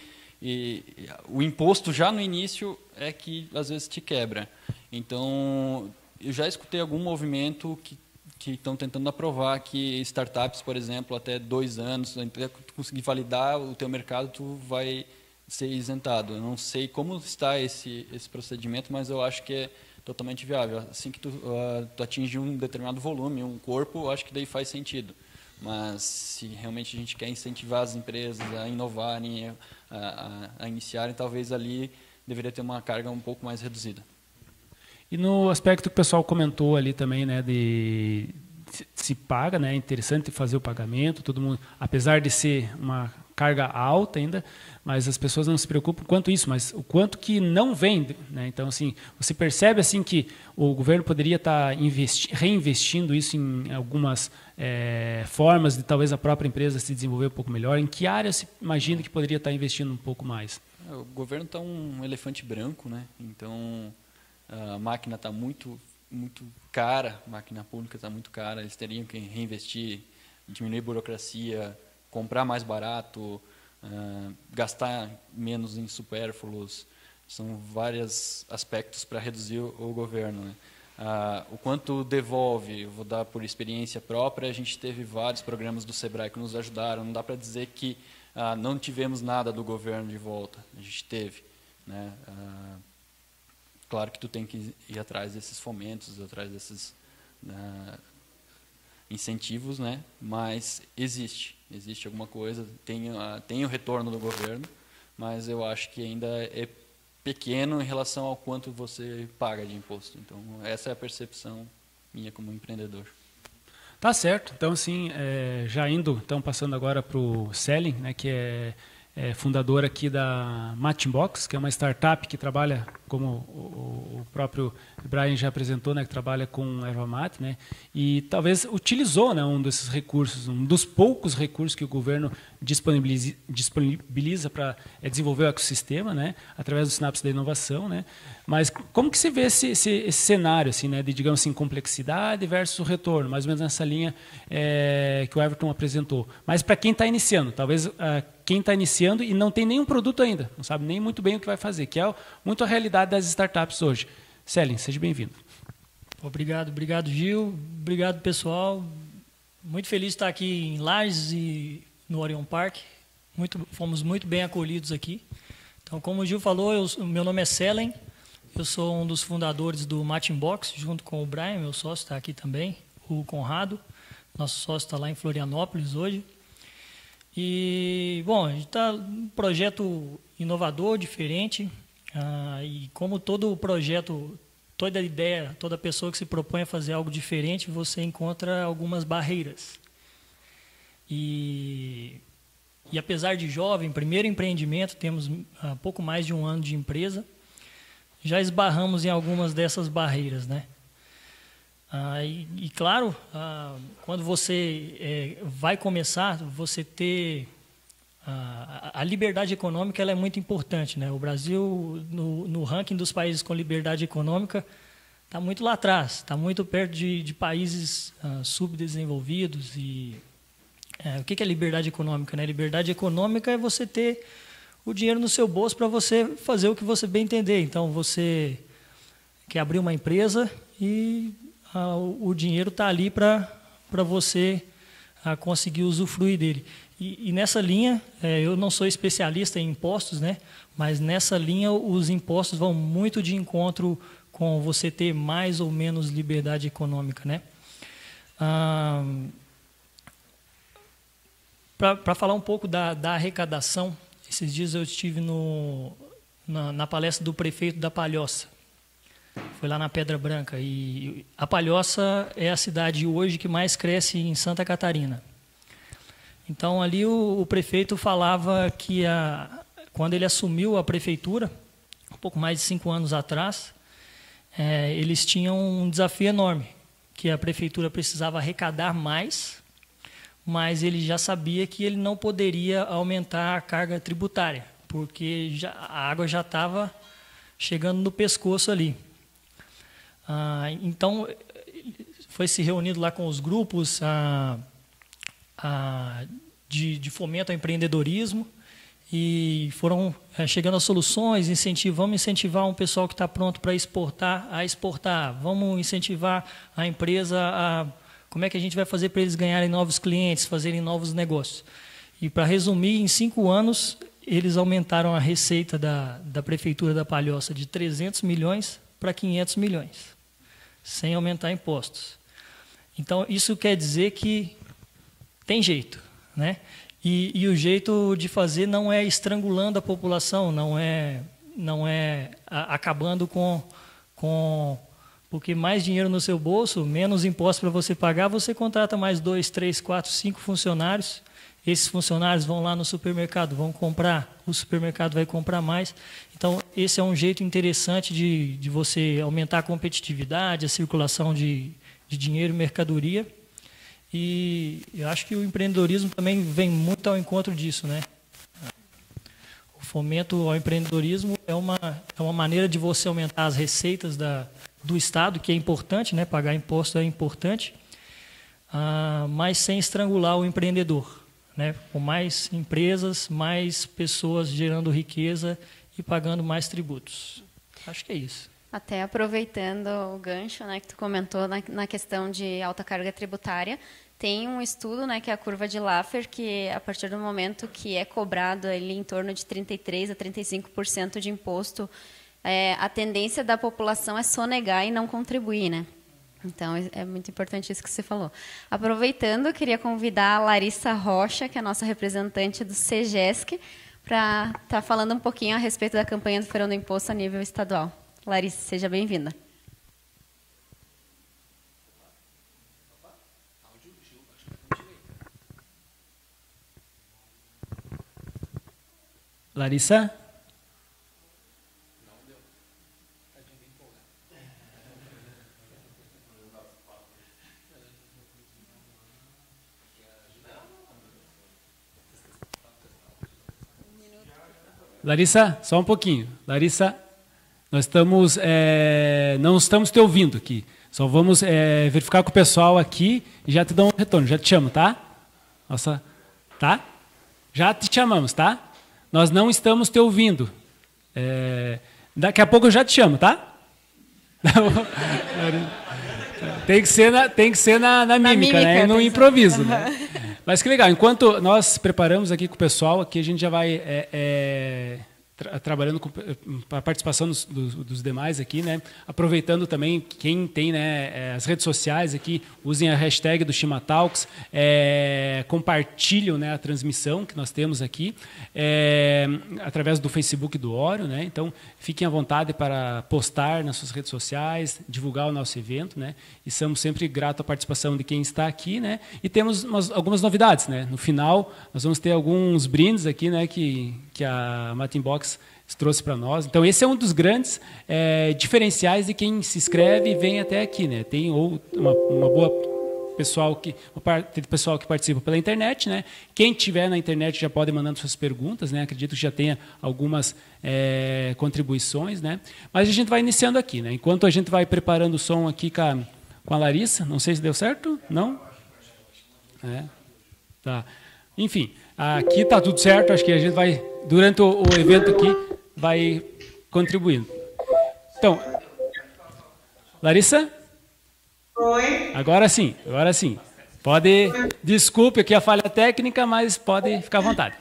o imposto já no início é que às vezes te quebra. Então, eu já escutei algum movimento que estão tentando aprovar que startups, por exemplo, até 2 anos, até tu conseguir validar o teu mercado, tu vai ser isentado. Eu não sei como está esse procedimento, mas eu acho que é totalmente viável. Assim que tu atinge um determinado volume, um corpo, eu acho que daí faz sentido. Mas se realmente a gente quer incentivar as empresas a inovarem, a iniciarem, talvez ali deveria ter uma carga um pouco mais reduzida. E no aspecto que o pessoal comentou ali também, né, de se paga, né, é interessante fazer o pagamento, todo mundo, apesar de ser uma carga alta ainda, mas as pessoas não se preocupam quanto isso, mas o quanto que não vem, né? Então, assim, você percebe assim que o governo poderia estar reinvestindo isso em algumas formas de talvez a própria empresa se desenvolver um pouco melhor. Em que área se imagina que poderia estar investindo um pouco mais? O governo está um elefante branco, né? Então a máquina está muito muito cara, a máquina pública está muito cara, eles teriam que reinvestir, diminuir a burocracia, comprar mais barato, gastar menos em supérfluos. São vários aspectos para reduzir o governo, né? O quanto devolve, vou dar por experiência própria, a gente teve vários programas do SEBRAE que nos ajudaram, não dá para dizer que não tivemos nada do governo de volta, a gente teve, né? Claro que tu tem que ir atrás desses fomentos, atrás desses incentivos, né? Mas existe alguma coisa, tem o retorno do governo, mas eu acho que ainda é pequeno em relação ao quanto você paga de imposto. Então, essa é a percepção minha como empreendedor. Tá certo. Então, assim, já passando agora para o Selling, né, que é fundador aqui da Matchbox, que é uma startup que trabalha, como o próprio Brian já apresentou, né, que trabalha com erva mate, né, e talvez utilizou, né, um desses recursos, um dos poucos recursos que o governo disponibiliza para desenvolver o ecossistema, né, através do Sinapse da Inovação, né. Mas como que se vê esse cenário, assim, né, de, digamos assim, complexidade versus retorno, mais ou menos nessa linha que o Everton apresentou. Mas para quem está iniciando, talvez quem está iniciando e não tem nenhum produto ainda, não sabe nem muito bem o que vai fazer, que é muito a realidade das startups hoje. Selling, seja bem-vindo. Obrigado Gil, obrigado pessoal. Muito feliz de estar aqui em Lages e no Orion Park. Fomos muito bem acolhidos aqui. Então, como o Gil falou, meu nome é Selling, eu sou um dos fundadores do Matchbox, junto com o Brian, meu sócio está aqui também, o Conrado, nosso sócio está lá em Florianópolis hoje. E, bom, a gente está um projeto inovador, diferente, e como todo projeto, toda ideia, toda pessoa que se propõe a fazer algo diferente, você encontra algumas barreiras. E apesar de jovem, primeiro empreendimento, temos pouco mais de 1 ano de empresa, já esbarramos em algumas dessas barreiras, né? Claro, quando você vai começar, você ter a liberdade econômica, ela é muito importante, né? O Brasil, no ranking dos países com liberdade econômica, está muito lá atrás, está muito perto de países subdesenvolvidos. E o que é liberdade econômica, né? Liberdade econômica é você ter o dinheiro no seu bolso para você fazer o que você bem entender. Então, você quer abrir uma empresa e o dinheiro está ali para você conseguir usufruir dele. E nessa linha, eu não sou especialista em impostos, né? Mas nessa linha os impostos vão muito de encontro com você ter mais ou menos liberdade econômica, né? Para falar um pouco da arrecadação, esses dias eu estive na palestra do prefeito da Palhoça. Foi lá na Pedra Branca. E a Palhoça é a cidade hoje que mais cresce em Santa Catarina. Então, ali o prefeito falava que quando ele assumiu a prefeitura, um pouco mais de 5 anos atrás, eles tinham um desafio enorme, que a prefeitura precisava arrecadar mais, mas ele já sabia que ele não poderia aumentar a carga tributária, porque a água já estava chegando no pescoço ali. Então, foi se reunido lá com os grupos de fomento ao empreendedorismo e foram chegando a soluções, vamos incentivar um pessoal que está pronto para exportar a exportar, vamos incentivar a empresa como é que a gente vai fazer para eles ganharem novos clientes, fazerem novos negócios. E, para resumir, em 5 anos, eles aumentaram a receita da Prefeitura da Palhoça de 300 milhões para 500 milhões, sem aumentar impostos. Então, isso quer dizer que tem jeito, né? E o jeito de fazer não é estrangulando a população, não é acabando com porque mais dinheiro no seu bolso, menos impostos para você pagar, você contrata mais 2, 3, 4, 5 funcionários. Esses funcionários vão lá no supermercado, vão comprar, o supermercado vai comprar mais. Então, esse é um jeito interessante de você aumentar a competitividade, a circulação de dinheiro e mercadoria. E eu acho que o empreendedorismo também vem muito ao encontro disso, né? O fomento ao empreendedorismo é uma maneira de você aumentar as receitas da do Estado, que é importante, né? Pagar imposto é importante, mas sem estrangular o empreendedor, né? Com mais empresas, mais pessoas gerando riqueza e pagando mais tributos. Acho que é isso. Até aproveitando o gancho, né, que tu comentou na questão de alta carga tributária, tem um estudo, né, que é a curva de Laffer, que a partir do momento que é cobrado ali em torno de 33% a 35% de imposto, a tendência da população é sonegar e não contribuir, né? Então, é muito importante isso que você falou. Aproveitando, eu queria convidar a Larissa Rocha, que é a nossa representante do CEGESC, para estar falando um pouquinho a respeito da campanha do Feirão do Imposto a nível estadual. Larissa, seja bem-vinda. Larissa? Larissa, só um pouquinho. Larissa, nós estamos, não estamos te ouvindo aqui. Só vamos verificar com o pessoal aqui e já te dou um retorno. Já te chamo, tá? Nossa, tá? Já te chamamos, tá? Nós não estamos te ouvindo. Daqui a pouco eu já te chamo, tá? Tem que ser na mímica, né? E no improviso, né? Mas que legal, enquanto nós preparamos aqui com o pessoal, aqui a gente já vai trabalhando com a participação dos demais aqui, né? Aproveitando também, quem tem, né, as redes sociais aqui, usem a hashtag do Chimatalks, compartilham, né, a transmissão que nós temos aqui, através do Facebook do Orion, né? Então, fiquem à vontade para postar nas suas redes sociais, divulgar o nosso evento, né? E somos sempre gratos à participação de quem está aqui, né? E temos algumas novidades, né? No final, nós vamos ter alguns brindes aqui, né, que a Matinbox trouxe para nós. Então, esse é um dos grandes diferenciais de quem se inscreve e vem até aqui, né? Tem uma boa parte do pessoal que participa pela internet, né? Quem tiver na internet já pode mandando suas perguntas, né? Acredito que já tenha algumas contribuições, né? Mas a gente vai iniciando aqui, né? Enquanto a gente vai preparando o som aqui com a Larissa, não sei se deu certo, não? Tá. Enfim, aqui está tudo certo, acho que a gente vai, durante o evento aqui, vai contribuindo. Então, Larissa? Oi. Agora sim. Pode, desculpe aqui a falha técnica, mas pode ficar à vontade.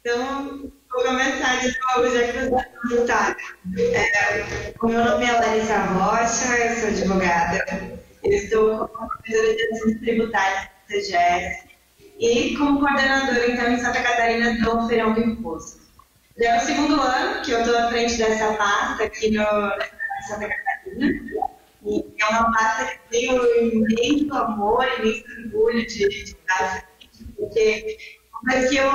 Então, vou começar de novo, já que você está perguntando. O meu nome é Larissa Rocha, eu sou advogada. Eu estou como professora de assuntos tributários do CEGESC e como coordenadora, então, em Santa Catarina do Feirão do Imposto. Já é o segundo ano que eu estou à frente dessa pasta aqui no Santa Catarina. E é uma pasta que tenho imenso amor, imenso orgulho de estar aqui, porque mas que eu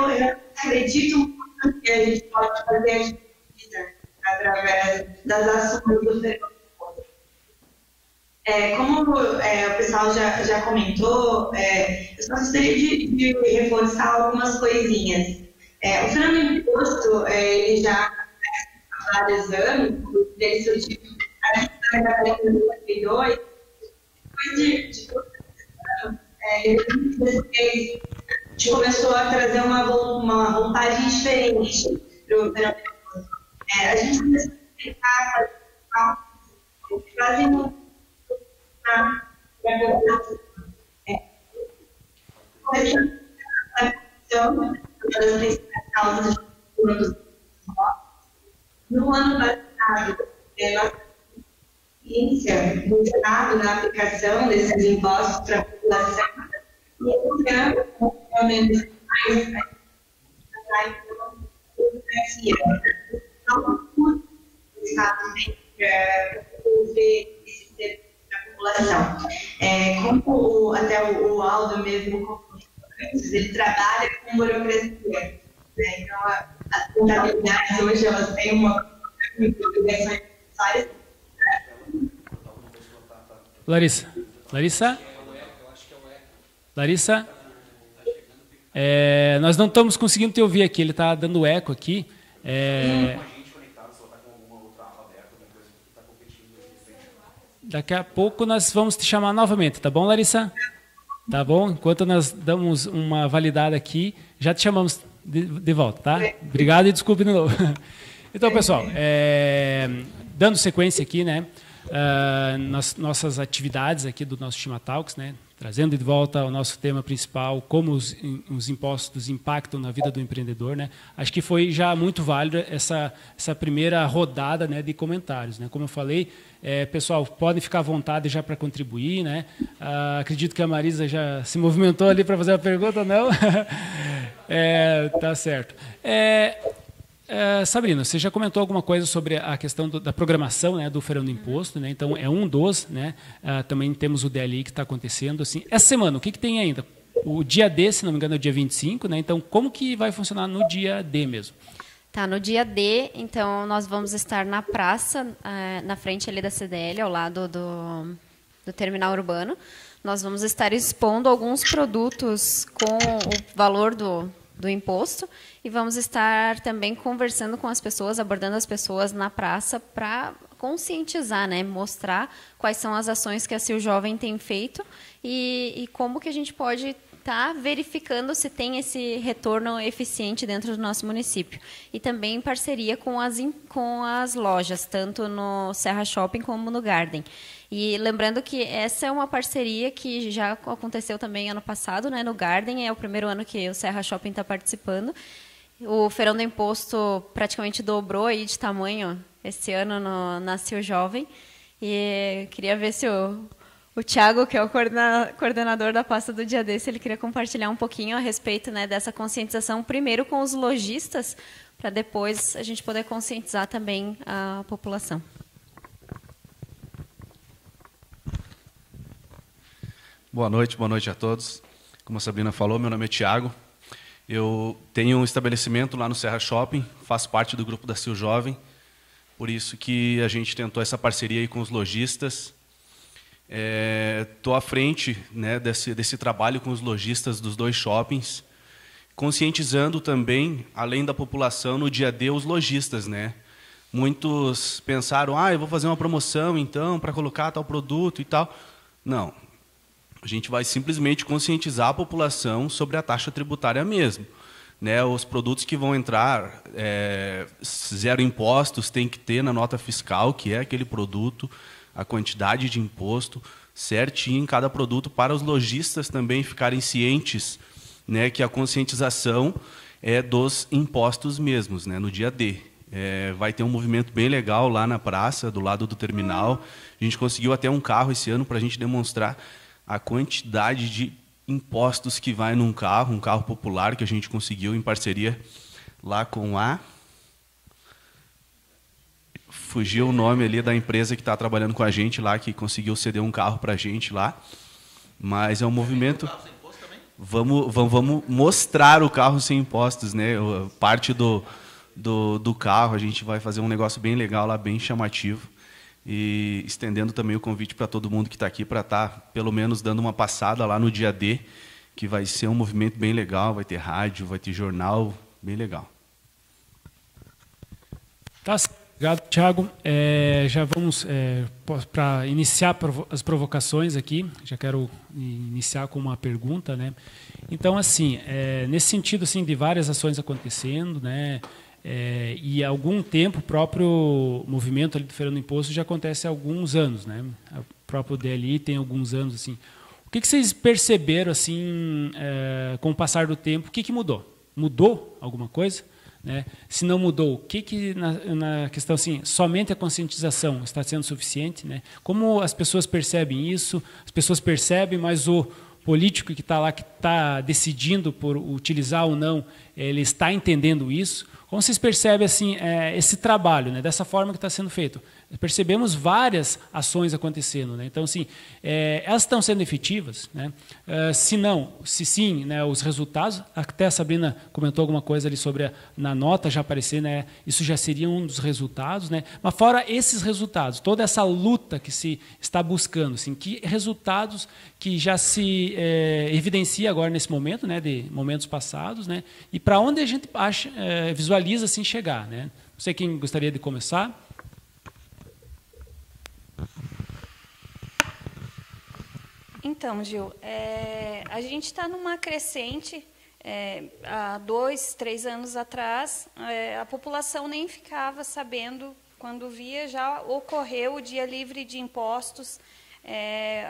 acredito muito que a gente pode fazer a vida através das ações do Feirão. Como o pessoal já comentou, eu só gostaria de reforçar algumas coisinhas. O Feirão do Imposto, ele já há vários anos, ele surgiu em 2002, depois de todos esses anos, em 2016, a gente começou a trazer uma roupagem diferente para o Feirão do Imposto. A gente começou a tentar fazer no ano passado, nossa experiência do Estado na aplicação desses impostos para a população, e esse ano, realmente, mais o Estado tem para desenvolver esse serviço para a população. Como até o Aldo mesmo, ele trabalha com burocracia. Então, as contabilidades hoje elas têm uma obrigações necessárias. Larissa, nós não estamos conseguindo te ouvir aqui, ele está dando eco aqui. daqui a pouco nós vamos te chamar novamente, tá bom, Larissa? Tá bom? Enquanto nós damos uma validada aqui, já te chamamos de volta, tá? Obrigado e desculpe de novo. Então, pessoal, dando sequência aqui, né, nas nossas atividades aqui do nosso Shima Talks, né, trazendo de volta ao nosso tema principal, como os impostos impactam na vida do empreendedor, né? Acho que foi já muito válida essa primeira rodada, né, de comentários, né? Como eu falei, pessoal, podem ficar à vontade já para contribuir, né? Acredito que a Marisa já se movimentou ali para fazer a pergunta, não? Tá certo. Sabrina, você já comentou alguma coisa sobre a questão da programação, né, do Feirão do Imposto, né? Então, é um dos, né? Também temos o DLI que está acontecendo. Assim, essa semana, o que tem ainda? O dia D, se não me engano, é o dia 25, né? Então, como que vai funcionar no dia D mesmo? Tá, no dia D, então, nós vamos estar na praça, na frente ali da CDL, ao lado do terminal urbano. Nós vamos estar expondo alguns produtos com o valor do imposto e vamos estar também conversando com as pessoas, abordando as pessoas na praça para conscientizar, né, mostrar quais são as ações que a Sil Jovem tem feito e como que a gente pode estar verificando se tem esse retorno eficiente dentro do nosso município. E também em parceria com as lojas, tanto no Serra Shopping como no Garden. E lembrando que essa é uma parceria que já aconteceu também ano passado, né, no Garden, é o primeiro ano que o Serra Shopping está participando. O Feirão do Imposto praticamente dobrou aí de tamanho esse ano na Sil Jovem. E queria ver se o Thiago, que é o coordenador da pasta do dia desse, ele queria compartilhar um pouquinho a respeito, né, dessa conscientização, primeiro com os lojistas, para depois a gente poder conscientizar também a população. Boa noite a todos. Como a Sabrina falou, meu nome é Thiago. Eu tenho um estabelecimento lá no Serra Shopping, faço parte do grupo da Sil Jovem, por isso que a gente tentou essa parceria aí com os lojistas. Estou à frente, né, desse trabalho com os lojistas dos dois shoppings, conscientizando também, além da população, no dia D, os lojistas, né? Muitos pensaram, eu vou fazer uma promoção, então, para colocar tal produto e tal. Não. A gente vai simplesmente conscientizar a população sobre a taxa tributária mesmo, né? Os produtos que vão entrar, zero impostos, tem que ter na nota fiscal, que é aquele produto, a quantidade de imposto certinho em cada produto, para os lojistas também ficarem cientes, né, que a conscientização é dos impostos mesmos, né, no dia D. Vai ter um movimento bem legal lá na praça, do lado do terminal. A gente conseguiu até um carro esse ano para a gente demonstrar a quantidade de impostos que vai num carro, um carro popular que a gente conseguiu em parceria lá com fugiu o nome ali da empresa que está trabalhando com a gente lá, que conseguiu ceder um carro para a gente lá. Mas é um movimento... Vamos mostrar o carro sem impostos, né? Parte do carro, a gente vai fazer um negócio bem legal lá, bem chamativo. E estendendo também o convite para todo mundo que está aqui para estar, pelo menos, dando uma passada lá no dia D, que vai ser um movimento bem legal, vai ter rádio, vai ter jornal, bem legal. Tá, obrigado, Thiago. Já vamos para iniciar as provocações aqui. Já quero iniciar com uma pergunta, né? Então, assim, nesse sentido, assim, de várias ações acontecendo, né? E há algum tempo o próprio movimento ali do Feirão do Imposto já acontece há alguns anos, né? O próprio DLI tem alguns anos, assim. O que vocês perceberam, assim, com o passar do tempo? O que mudou? Mudou alguma coisa? Né? Se não mudou, o que na questão, assim, somente a conscientização está sendo suficiente? Né? Como as pessoas percebem isso? As pessoas percebem, mas o político que está lá, que está decidindo por utilizar ou não, ele está entendendo isso? Como vocês percebem, assim, esse trabalho, né, dessa forma que está sendo feito? Percebemos várias ações acontecendo, né? Então, assim, elas estão sendo efetivas, né? Se não, se sim, né, os resultados, até a Sabrina comentou alguma coisa ali sobre na nota já aparecer, né? Isso já seria um dos resultados, né? Mas fora esses resultados, toda essa luta que se está buscando, assim, que resultados que já se evidencia agora nesse momento, né, de momentos passados, né? E para onde a gente visualiza assim chegar, né? Não sei quem gostaria de começar. Então, Gil, a gente está numa crescente. Há 2, 3 anos atrás, a população nem ficava sabendo, quando via, já ocorreu o dia livre de impostos.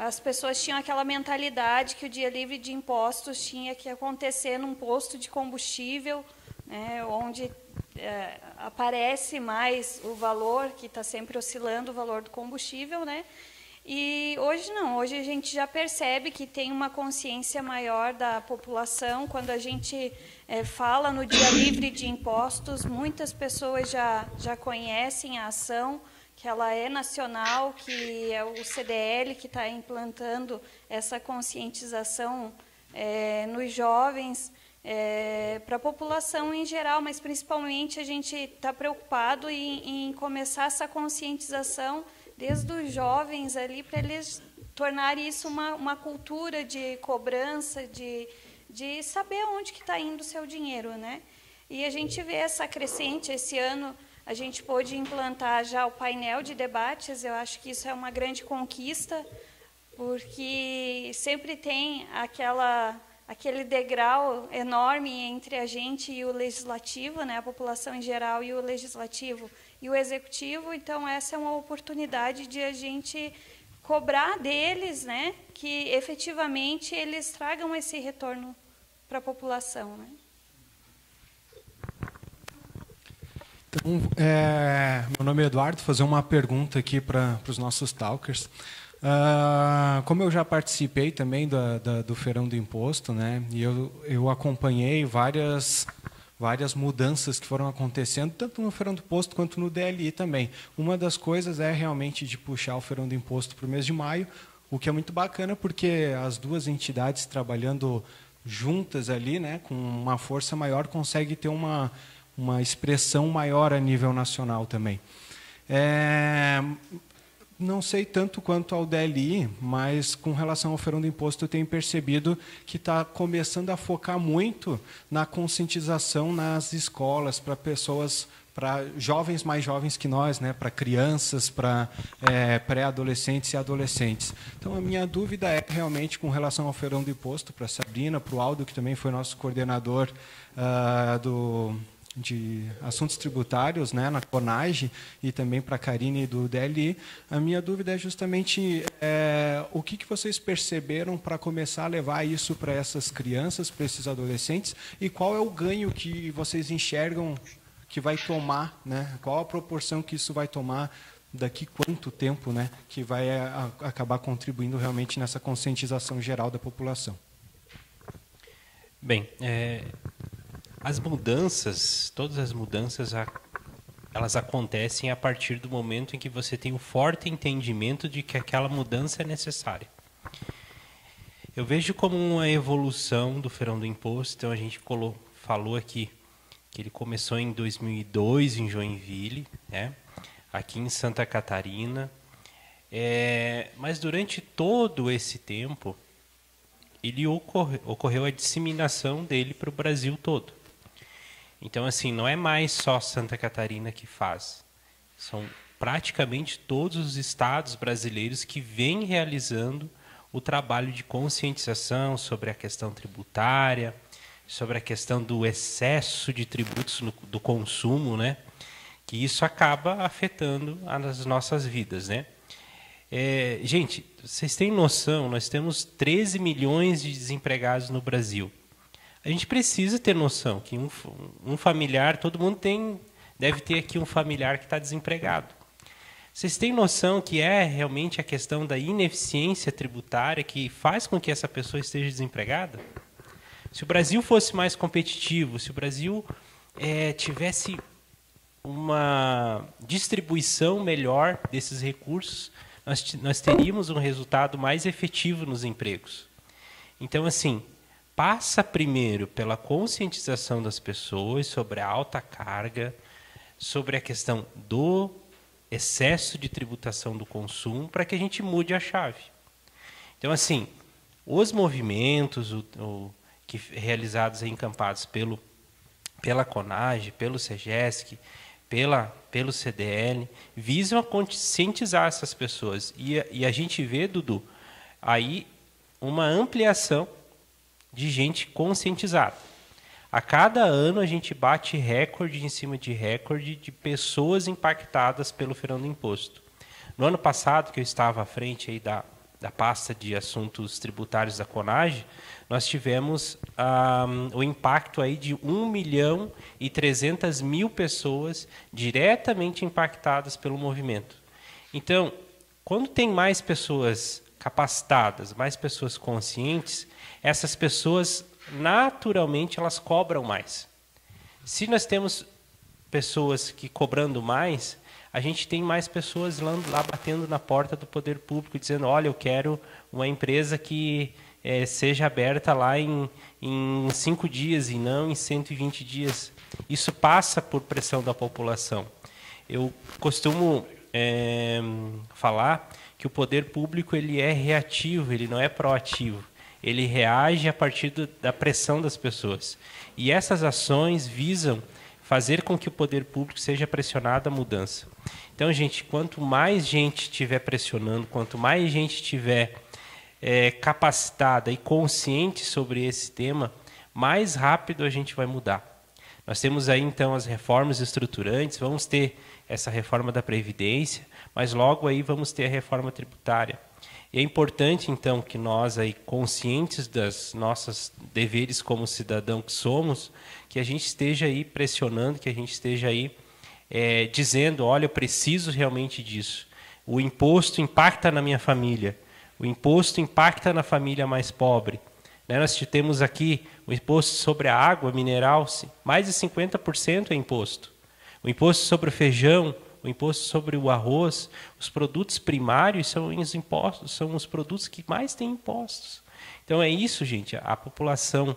As pessoas tinham aquela mentalidade que o dia livre de impostos tinha que acontecer num posto de combustível, né, onde aparece mais o valor, que está sempre oscilando o valor do combustível, né? E hoje não, hoje a gente já percebe que tem uma consciência maior da população. Quando a gente fala no dia livre de impostos, muitas pessoas já conhecem a ação, que ela é nacional, que é o CDL que está implantando essa conscientização nos jovens, para a população em geral, mas principalmente a gente está preocupado em começar essa conscientização desde os jovens ali, para eles tornarem isso uma cultura de cobrança, de saber onde que está indo o seu dinheiro, né? E a gente vê essa crescente. Esse ano a gente pôde implantar já o painel de debates. Eu acho que isso é uma grande conquista, porque sempre tem aquele degrau enorme entre a gente e o legislativo, né? A população em geral e o legislativo e o executivo. Então essa é uma oportunidade de a gente cobrar deles, né, que efetivamente eles tragam esse retorno para a população, né? Então, meu nome é Eduardo, vou fazer uma pergunta aqui para os nossos talkers. Como eu já participei também do Feirão do Imposto, né, e eu acompanhei várias mudanças que foram acontecendo, tanto no Feirão do Imposto quanto no DLI também. Uma das coisas é realmente de puxar o Feirão do Imposto para o mês de maio, o que é muito bacana, porque as duas entidades trabalhando juntas ali, né, com uma força maior, consegue ter uma expressão maior a nível nacional também. Não sei tanto quanto ao DLI, mas com relação ao Feirão do Imposto eu tenho percebido que está começando a focar muito na conscientização nas escolas, para pessoas, para jovens mais jovens que nós, né, para crianças, para pré-adolescentes e adolescentes. Então a minha dúvida é realmente com relação ao Feirão do Imposto, para a Sabrina, para o Aldo, que também foi nosso coordenador de assuntos tributários, né, na CONAGE, e também para a Karine do DLI. A minha dúvida é justamente o que vocês perceberam para começar a levar isso para essas crianças, para esses adolescentes, e qual é o ganho que vocês enxergam que vai tomar, né? Qual a proporção que isso vai tomar, daqui quanto tempo, né, que vai acabar contribuindo realmente nessa conscientização geral da população. Bem, as mudanças, todas as mudanças, elas acontecem a partir do momento em que você tem um forte entendimento de que aquela mudança é necessária. Eu vejo como uma evolução do Feirão do Imposto. Então a gente falou aqui que ele começou em 2002 em Joinville, né? Aqui em Santa Catarina, mas durante todo esse tempo ele ocorreu a disseminação dele para o Brasil todo. Então, assim, não é mais só Santa Catarina que faz. São praticamente todos os estados brasileiros que vêm realizando o trabalho de conscientização sobre a questão tributária, sobre a questão do excesso de tributos do consumo, né? Que isso acaba afetando as nossas vidas, né? Gente, vocês têm noção, nós temos 13 milhões de desempregados no Brasil. A gente precisa ter noção que um familiar, todo mundo deve ter aqui um familiar que está desempregado. Vocês têm noção que é realmente a questão da ineficiência tributária que faz com que essa pessoa esteja desempregada? Se o Brasil fosse mais competitivo, se o Brasil tivesse uma distribuição melhor desses recursos, nós teríamos um resultado mais efetivo nos empregos. Então, assim, passa primeiro pela conscientização das pessoas sobre a alta carga, sobre a questão do excesso de tributação do consumo, para que a gente mude a chave. Então, assim, os movimentos realizados e encampados pela CONAGE, pelo SEGESC, pelo CDL, visam a conscientizar essas pessoas. E a gente vê, Dudu, aí uma ampliação de gente conscientizada. A cada ano a gente bate recorde em cima de recorde de pessoas impactadas pelo Feirão do Imposto. No ano passado, que eu estava à frente aí da pasta de assuntos tributários da CONAGE, nós tivemos o impacto aí de 1.300.000 pessoas diretamente impactadas pelo movimento. Então, quando tem mais pessoas capacitadas, mais pessoas conscientes, essas pessoas, naturalmente, elas cobram mais. Se nós temos pessoas que cobrando mais, a gente tem mais pessoas lá batendo na porta do poder público, dizendo, olha, eu quero uma empresa que seja aberta lá em 5 dias e não em 120 dias. Isso passa por pressão da população. Eu costumo falar que o poder público ele é reativo, ele não é proativo. Ele reage a partir da pressão das pessoas. E essas ações visam fazer com que o poder público seja pressionado à mudança. Então, gente, quanto mais gente estiver pressionando, quanto mais gente estiver capacitada e consciente sobre esse tema, mais rápido a gente vai mudar. Nós temos aí, então, as reformas estruturantes, vamos ter essa reforma da Previdência, mas logo aí vamos ter a reforma tributária. E é importante, então, que nós, aí, conscientes das nossos deveres como cidadão que somos, que a gente esteja aí pressionando, que a gente esteja aí dizendo, olha, eu preciso realmente disso. O imposto impacta na minha família, o imposto impacta na família mais pobre. Nós temos aqui o imposto sobre a água mineral, mais de 50% é imposto. O imposto sobre o feijão, o imposto sobre o arroz, os produtos primários são os impostos, são os produtos que mais têm impostos. Então é isso, gente. A população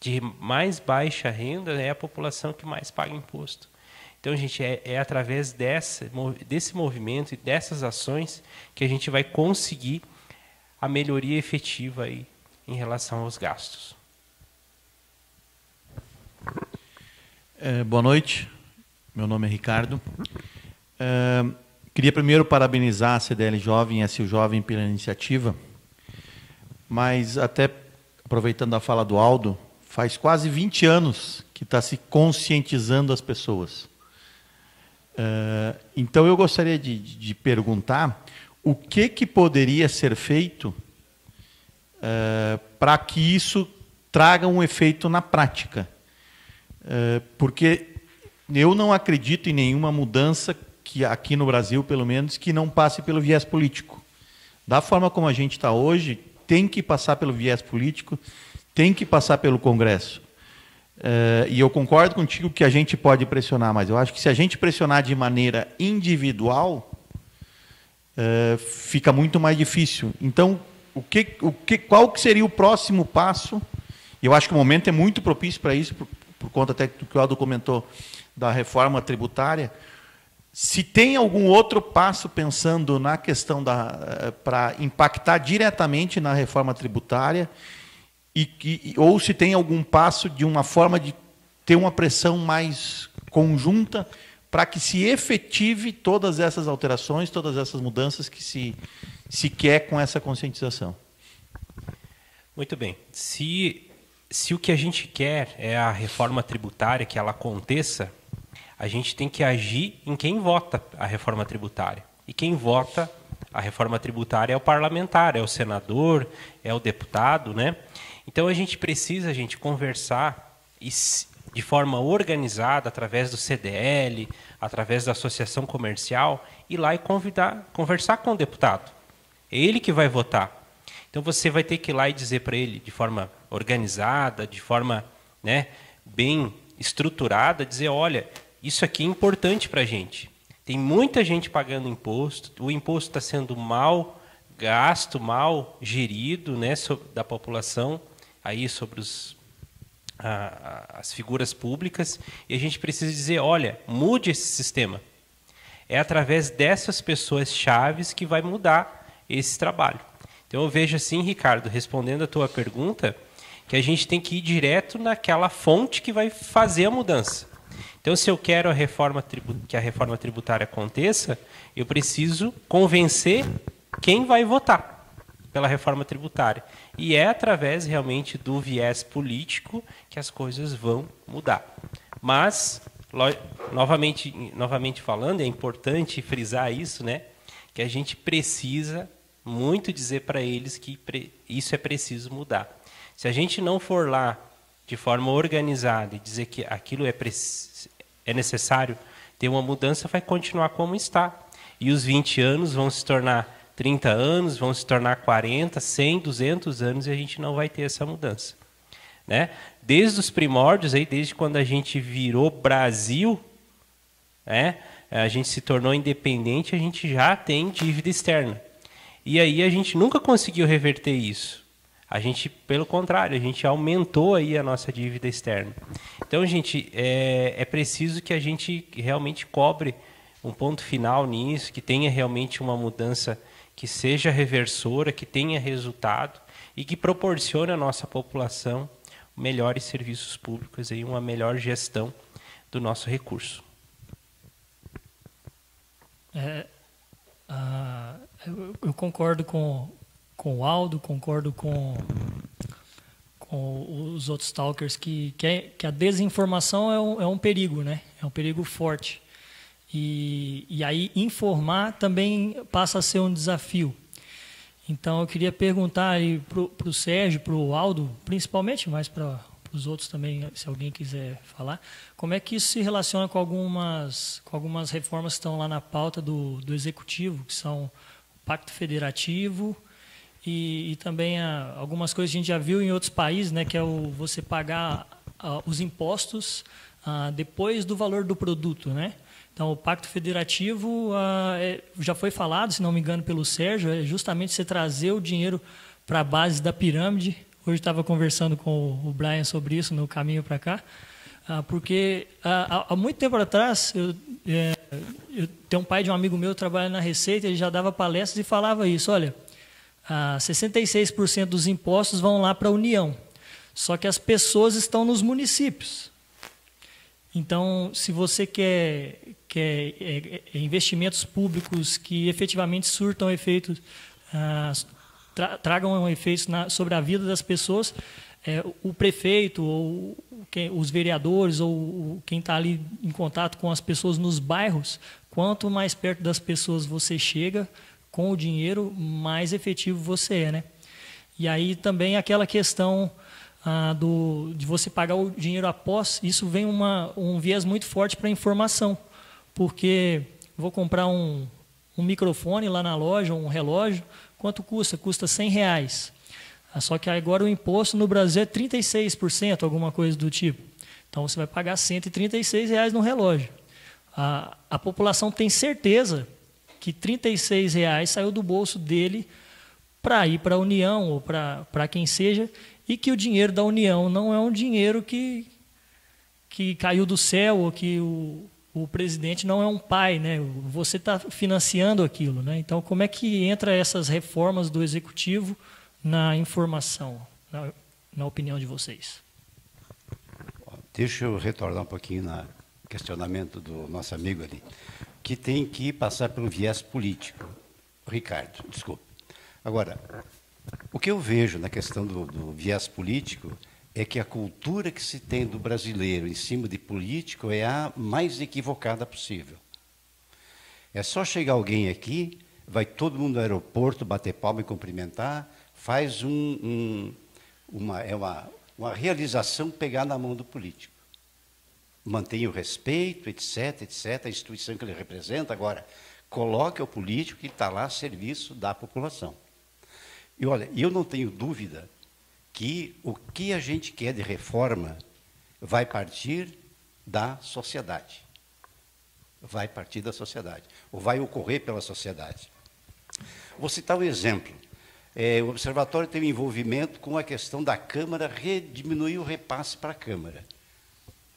de mais baixa renda é a população que mais paga imposto. Então, gente, é através desse movimento e dessas ações que a gente vai conseguir a melhoria efetiva aí em relação aos gastos. Boa noite, meu nome é Ricardo. Queria primeiro parabenizar a CDL Jovem e a SIL Jovem pela iniciativa, mas até aproveitando a fala do Aldo, faz quase 20 anos que está se conscientizando as pessoas. Então eu gostaria de perguntar o que poderia ser feito para que isso traga um efeito na prática. Porque eu não acredito em nenhuma mudança, que aqui no Brasil, pelo menos, que não passe pelo viés político. Da forma como a gente está hoje, tem que passar pelo viés político, tem que passar pelo Congresso. E eu concordo contigo que a gente pode pressionar, mas eu acho que se a gente pressionar de maneira individual, fica muito mais difícil. Então, qual que seria o próximo passo? Eu acho que o momento é muito propício para isso, por conta até do que o Aldo comentou da reforma tributária. Se tem algum outro passo pensando na questão para impactar diretamente na reforma tributária, ou se tem algum passo de uma forma de ter uma pressão mais conjunta para que se efetive todas essas alterações, todas essas mudanças que se quer com essa conscientização. Muito bem. Se o que a gente quer é a reforma tributária, que ela aconteça, a gente tem que agir em quem vota a reforma tributária. E quem vota a reforma tributária é o parlamentar, é o senador, é o deputado, né? Então a gente precisa, conversar de forma organizada, através do CDL, através da associação comercial, ir lá e conversar com o deputado. É ele que vai votar. Então você vai ter que ir lá e dizer para ele, de forma organizada, de forma bem estruturada, dizer, olha, isso aqui é importante para a gente. Tem muita gente pagando imposto, o imposto está sendo mal gasto, mal gerido, da população, aí sobre as figuras públicas, e a gente precisa dizer, olha, mude esse sistema. É através dessas pessoas chaves que vai mudar esse trabalho. Então eu vejo assim, Ricardo, respondendo a tua pergunta, que a gente tem que ir direto naquela fonte que vai fazer a mudança. Então, se eu quero que a reforma tributária aconteça, eu preciso convencer quem vai votar. pela reforma tributária. E é através realmente do viés político que as coisas vão mudar. Mas, novamente falando, é importante frisar isso, né? Que a gente precisa muito dizer para eles que isso é preciso mudar. Se a gente não for lá de forma organizada e dizer que aquilo é necessário ter uma mudança, vai continuar como está. E os 20 anos vão se tornar 30 anos, vão se tornar 40, 100, 200 anos e a gente não vai ter essa mudança. Né? Desde os primórdios, aí, desde quando a gente virou Brasil, né? A gente se tornou independente, a gente já tem dívida externa. E aí a gente nunca conseguiu reverter isso. A gente, pelo contrário, a gente aumentou aí a nossa dívida externa. Então, gente, é preciso que a gente realmente cobre um ponto final nisso, que tenha realmente uma mudança que seja reversora, que tenha resultado e que proporcione à nossa população melhores serviços públicos e uma melhor gestão do nosso recurso. Eu concordo com o Aldo, concordo com os outros talkers que a desinformação é um perigo, né? É um perigo forte. E aí informar também passa a ser um desafio. Então eu queria perguntar para o Sérgio, para o Aldo, principalmente, mas para os outros também, se alguém quiser falar, como é que isso se relaciona com algumas reformas que estão lá na pauta do Executivo, que são o Pacto Federativo e também algumas coisas que a gente já viu em outros países, né, que é você pagar os impostos depois do valor do produto, né? Então, o Pacto Federativo já foi falado, se não me engano, pelo Sérgio, é justamente você trazer o dinheiro para a base da pirâmide. Hoje estava conversando com o Brian sobre isso no caminho para cá, porque há muito tempo atrás, eu tenho um pai de um amigo meu que trabalha na Receita, ele já dava palestras e falava isso, olha, 66% dos impostos vão lá para a União, só que as pessoas estão nos municípios. Então, se você quer investimentos públicos que efetivamente surtam efeitos, tragam efeitos sobre a vida das pessoas, o prefeito, ou os vereadores, ou quem está ali em contato com as pessoas nos bairros, quanto mais perto das pessoas você chega com o dinheiro, mais efetivo você é, né? E aí também aquela questão de você pagar o dinheiro após, isso vem um viés muito forte para a informação, porque vou comprar um microfone lá na loja, um relógio, quanto custa? Custa R$100. Só que agora o imposto no Brasil é 36%, alguma coisa do tipo. Então você vai pagar R$136 no relógio. A população tem certeza que R$36 saiu do bolso dele para ir para a União ou para quem seja, e que o dinheiro da União não é um dinheiro que caiu do céu, ou que o presidente não é um pai, né? Você está financiando aquilo, né? Então, como é que entra essas reformas do Executivo na informação, na opinião de vocês? Deixa eu retornar um pouquinho no questionamento do nosso amigo ali, que tem que passar pelo viés político. Ricardo, desculpe. Agora, o que eu vejo na questão do viés político é que a cultura que se tem do brasileiro em cima de político é a mais equivocada possível. É só chegar alguém aqui, vai todo mundo no aeroporto bater palma e cumprimentar, faz uma realização pegar na mão do político. Mantém o respeito, etc., a instituição que ele representa. Agora, coloque o político que está lá a serviço da população. E olha, eu não tenho dúvida que o que a gente quer de reforma vai partir da sociedade. Vai partir da sociedade, ou vai ocorrer pela sociedade. Vou citar um exemplo. O Observatório tem um envolvimento com a questão da Câmara, diminuir o repasse para a Câmara.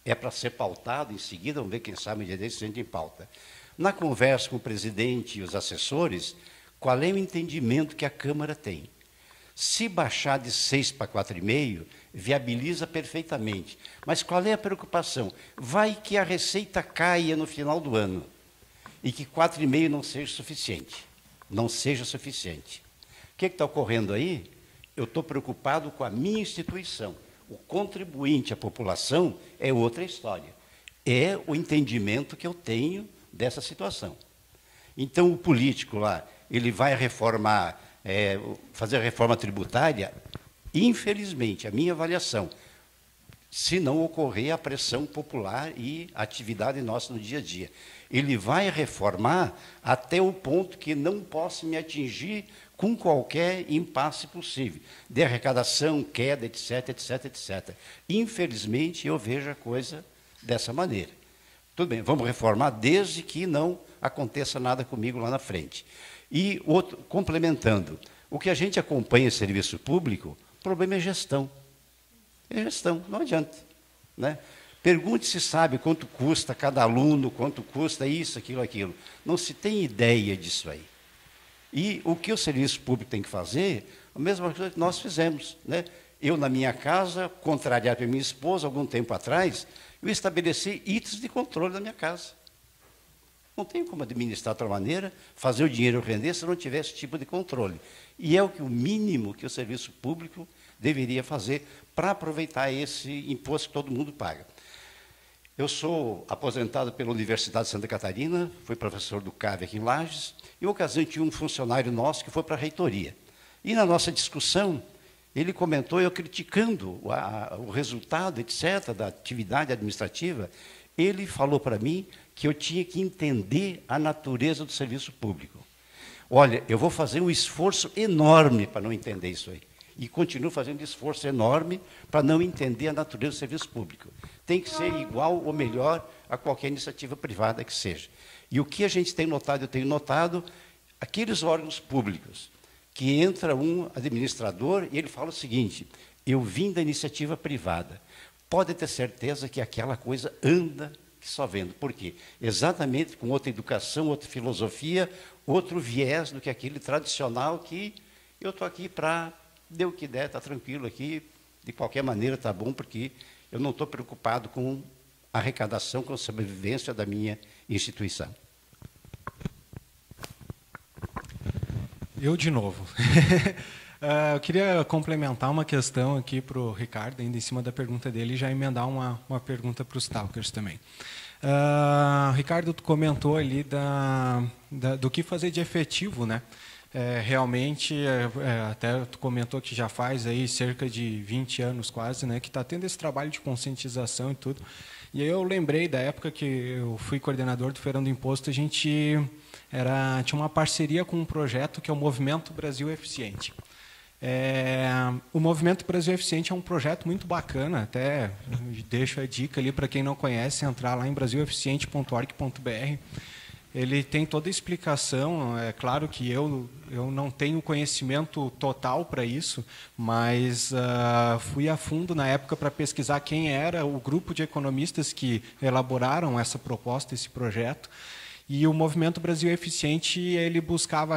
É para ser pautado em seguida, vamos ver quem sabe um dia desse a gente em pauta. Na conversa com o presidente e os assessores, qual é o entendimento que a Câmara tem? Se baixar de 6 para 4,5, viabiliza perfeitamente. Mas qual é a preocupação? Vai que a receita caia no final do ano e que 4,5 não seja suficiente. Não seja suficiente. que está ocorrendo aí? Eu estou preocupado com a minha instituição. O contribuinte, a população, é outra história. É o entendimento que eu tenho dessa situação. Então, o político lá, ele vai reformar, fazer a reforma tributária, infelizmente, a minha avaliação, se não ocorrer a pressão popular e a atividade nossa no dia a dia. Ele vai reformar até o ponto que não possa me atingir com qualquer impasse possível, de arrecadação, queda, etc, etc, etc. Infelizmente, eu vejo a coisa dessa maneira. Tudo bem, vamos reformar desde que não aconteça nada comigo lá na frente. E, complementando, o que a gente acompanha em serviço público, o problema é gestão. É gestão, não adianta. Né? Pergunte se sabe quanto custa cada aluno, quanto custa isso, aquilo, aquilo. Não se tem ideia disso aí. E o que o serviço público tem que fazer, a mesma coisa que nós fizemos. Né? Eu, na minha casa, contrariado pela minha esposa, algum tempo atrás, eu estabeleci itens de controle da minha casa. Não tem como administrar de outra maneira, fazer o dinheiro render se não tiver esse tipo de controle. E é o mínimo que o serviço público deveria fazer para aproveitar esse imposto que todo mundo paga. Eu sou aposentado pela Universidade de Santa Catarina, fui professor do CAV aqui em Lages, e em ocasião tinha um funcionário nosso que foi para a reitoria. E na nossa discussão, ele comentou, eu criticando o resultado, etc., da atividade administrativa, ele falou para mim que eu tinha que entender a natureza do serviço público. Olha, eu vou fazer um esforço enorme para não entender isso aí. E continuo fazendo esforço enorme para não entender a natureza do serviço público. Tem que ser igual ou melhor a qualquer iniciativa privada que seja. E o que a gente tem notado, eu tenho notado, aqueles órgãos públicos, que entra um administrador e ele fala o seguinte, eu vim da iniciativa privada, pode ter certeza que aquela coisa anda que só vendo. Por quê? Exatamente com outra educação, outra filosofia, outro viés do que aquele tradicional que eu estou aqui para... Deu o que der, está tranquilo aqui, de qualquer maneira está bom, porque eu não estou preocupado com a arrecadação, com a sobrevivência da minha instituição. Eu de novo. Eu queria complementar uma questão aqui para o Ricardo, ainda em cima da pergunta dele, e já emendar uma pergunta para os talkers também. Ricardo, tu comentou ali do que fazer de efetivo, né? Realmente, até tu comentou que já faz aí cerca de 20 anos quase, né, que está tendo esse trabalho de conscientização e tudo. E aí eu lembrei da época que eu fui coordenador do Feirão do Imposto, a gente tinha uma parceria com um projeto que é o Movimento Brasil Eficiente. O Movimento Brasil Eficiente é um projeto muito bacana, até deixo a dica ali para quem não conhece, entrar lá em brasileficiente.org.br. Ele tem toda a explicação, é claro que eu não tenho conhecimento total para isso, mas fui a fundo na época para pesquisar quem era o grupo de economistas que elaboraram essa proposta, esse projeto. E o Movimento Brasil Eficiente, ele buscava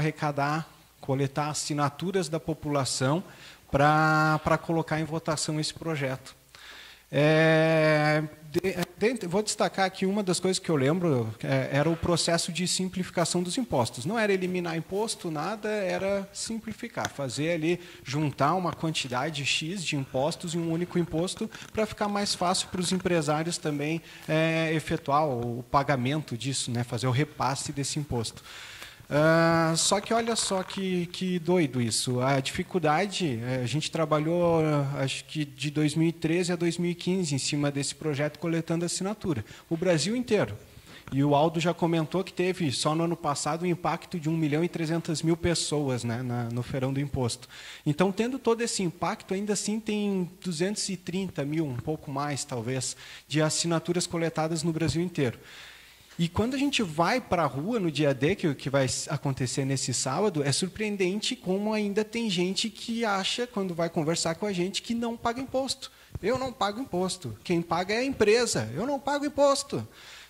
coletar assinaturas da população para colocar em votação esse projeto. Vou destacar aqui uma das coisas que eu lembro, era o processo de simplificação dos impostos. Não era eliminar imposto, nada, era simplificar, fazer ali, juntar uma quantidade X de impostos em um único imposto para ficar mais fácil para os empresários também efetuar o pagamento disso, né, fazer o repasse desse imposto. Só que olha só que doido isso. A dificuldade, a gente trabalhou, acho que de 2013 a 2015, em cima desse projeto, coletando assinatura. O Brasil inteiro. E o Aldo já comentou que teve, só no ano passado, um impacto de 1.300.000 pessoas, né, no Feirão do Imposto. Então, tendo todo esse impacto, ainda assim tem 230 mil, um pouco mais, talvez, de assinaturas coletadas no Brasil inteiro. E quando a gente vai para a rua no dia D, que vai acontecer nesse sábado, é surpreendente como ainda tem gente que acha, quando vai conversar com a gente, que não paga imposto. Eu não pago imposto. Quem paga é a empresa. Eu não pago imposto.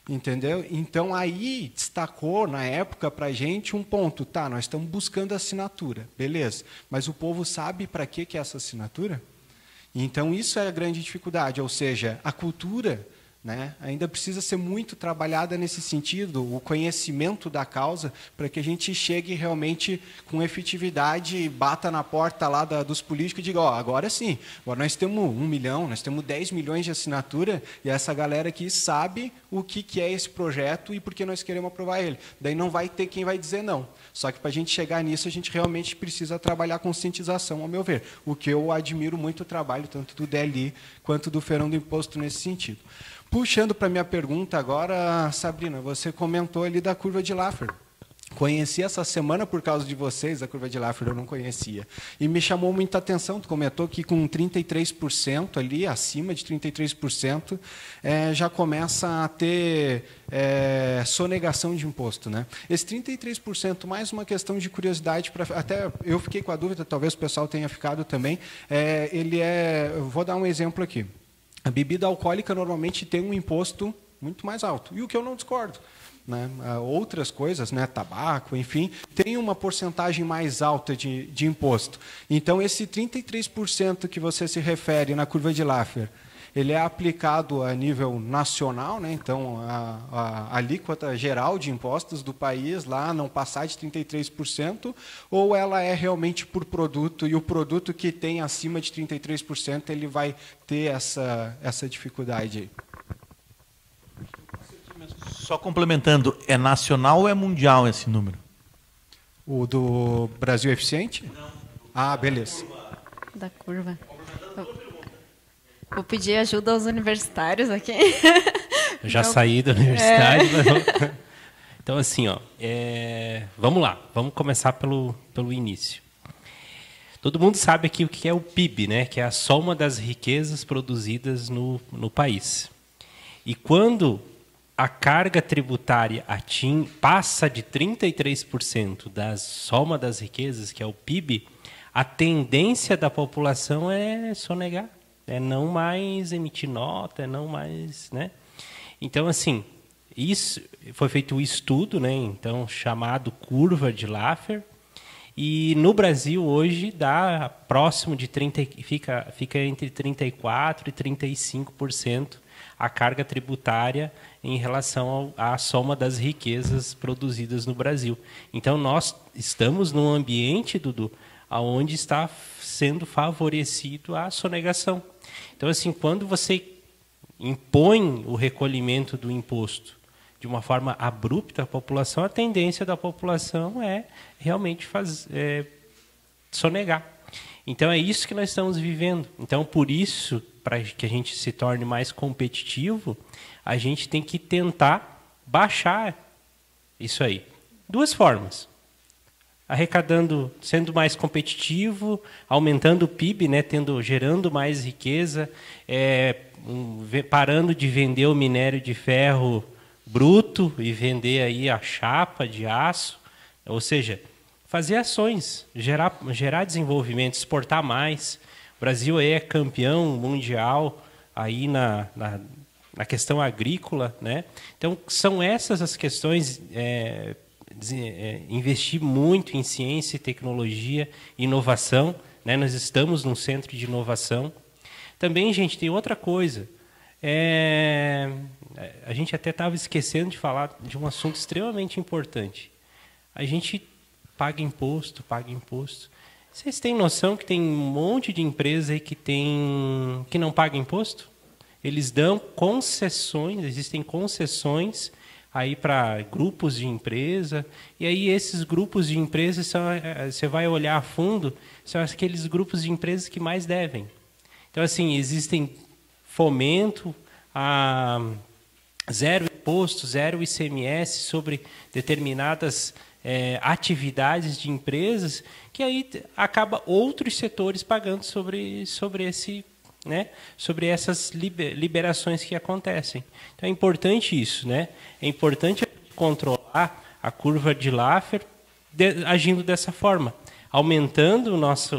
Entendeu? Então, aí destacou, na época, para a gente um ponto. Tá, nós estamos buscando assinatura. Beleza. Mas o povo sabe para que é essa assinatura? Então, isso é a grande dificuldade. Ou seja, a cultura né? Ainda precisa ser muito trabalhada nesse sentido, o conhecimento da causa, para que a gente chegue realmente com efetividade, bata na porta lá dos políticos e diga, ó, agora sim, agora nós temos 1 milhão, nós temos 10 milhões de assinatura e essa galera aqui sabe o que é esse projeto e por que nós queremos aprovar ele. Daí não vai ter quem vai dizer não. Só que para a gente chegar nisso, a gente realmente precisa trabalhar conscientização, ao meu ver. O que eu admiro muito o trabalho, tanto do DLI quanto do Feirão do Imposto nesse sentido. Puxando para a minha pergunta agora, Sabrina, você comentou ali da curva de Laffer. Conheci essa semana por causa de vocês, a curva de Laffer eu não conhecia. E me chamou muita atenção, tu comentou que com 33% ali, acima de 33%, já começa a ter sonegação de imposto, né? Esse 33%, mais uma questão de curiosidade, até eu fiquei com a dúvida, talvez o pessoal tenha ficado também, eu vou dar um exemplo aqui. A bebida alcoólica normalmente tem um imposto muito mais alto, e o que eu não discordo. Né? Outras coisas, né? Tabaco, enfim, tem uma porcentagem mais alta de imposto. Então, esse 33% que você se refere na curva de Laffer, ele é aplicado a nível nacional, né? Então, a alíquota geral de impostos do país lá não passar de 33%, ou ela é realmente por produto, e o produto que tem acima de 33%, ele vai ter essa dificuldade aí? Só complementando, é nacional ou é mundial esse número? O do Brasil Eficiente? Não. Ah, beleza. Da curva. Vou pedir ajuda aos universitários aqui. Eu já saí da universidade. Mas... Então, assim, ó, vamos lá. Vamos começar pelo início. Todo mundo sabe aqui o que é o PIB, né? Que é a soma das riquezas produzidas no país. E quando a carga tributária passa de 33% da soma das riquezas, que é o PIB, a tendência da população é sonegar, é não mais emitir nota, é não mais, né? Então, assim, isso foi feito um estudo, né? Então, chamado curva de Laffer, e no Brasil hoje dá próximo de fica entre 34% e 35% a carga tributária em relação à soma das riquezas produzidas no Brasil. Então, nós estamos num ambiente, Dudu, onde está sendo favorecido a sonegação. Então, assim, quando você impõe o recolhimento do imposto de uma forma abrupta à população, a tendência da população é realmente sonegar. Então, é isso que nós estamos vivendo. Então, por isso, para que a gente se torne mais competitivo, a gente tem que tentar baixar isso aí. Duas formas. Arrecadando, sendo mais competitivo, aumentando o PIB, né, gerando mais riqueza, parando de vender o minério de ferro bruto e vender aí a chapa de aço. Ou seja, fazer ações, gerar desenvolvimento, exportar mais. O Brasil é campeão mundial aí na questão agrícola, né? Então, são essas as questões, investir muito em ciência, tecnologia, inovação, né? Nós estamos num centro de inovação. Também, gente, tem outra coisa. A gente até estava esquecendo de falar de um assunto extremamente importante. A gente paga imposto. Vocês têm noção que tem um monte de empresa aí que não paga imposto? Eles dão concessões, existem concessões aí para grupos de empresa, e aí esses grupos de empresas, você vai olhar a fundo, são aqueles grupos de empresas que mais devem. Então, assim, existem fomento a zero imposto, zero ICMS sobre determinadas atividades de empresas, que aí acaba outros setores pagando sobre esse, né, sobre essas liberações que acontecem. Então é importante isso, né? É importante controlar a curva de Laffer agindo dessa forma, aumentando as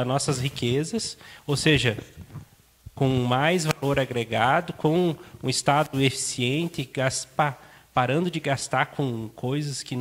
nossas riquezas, ou seja, com mais valor agregado, com um Estado eficiente, parando de gastar com coisas que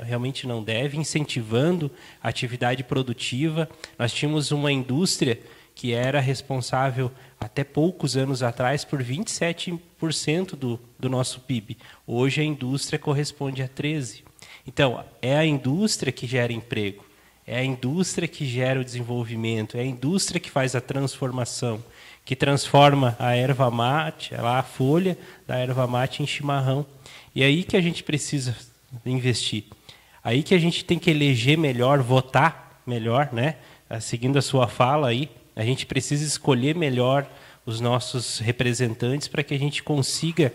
realmente não deve, incentivando a atividade produtiva. Nós tínhamos uma indústria que era responsável até poucos anos atrás por 27% do nosso PIB. Hoje a indústria corresponde a 13%. Então, é a indústria que gera emprego, é a indústria que gera o desenvolvimento, é a indústria que faz a transformação, que transforma a erva mate, a folha da erva mate em chimarrão. E é aí que a gente precisa investir. Aí que a gente tem que eleger melhor, votar melhor, né? Seguindo a sua fala aí, a gente precisa escolher melhor os nossos representantes para que a gente consiga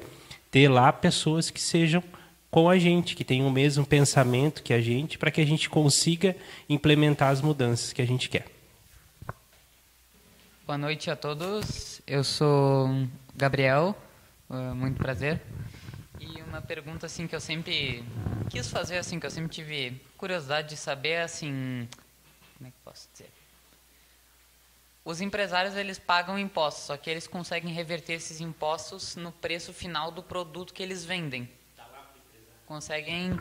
ter lá pessoas que sejam com a gente, que tenham o mesmo pensamento que a gente, para que a gente consiga implementar as mudanças que a gente quer. Boa noite a todos. Eu sou Gabriel, muito prazer. E uma pergunta assim que eu sempre quis fazer, assim, que eu sempre tive curiosidade de saber, assim, como é que posso dizer? Os empresários, eles pagam impostos, só que eles conseguem reverter esses impostos no preço final do produto que eles vendem. Conseguem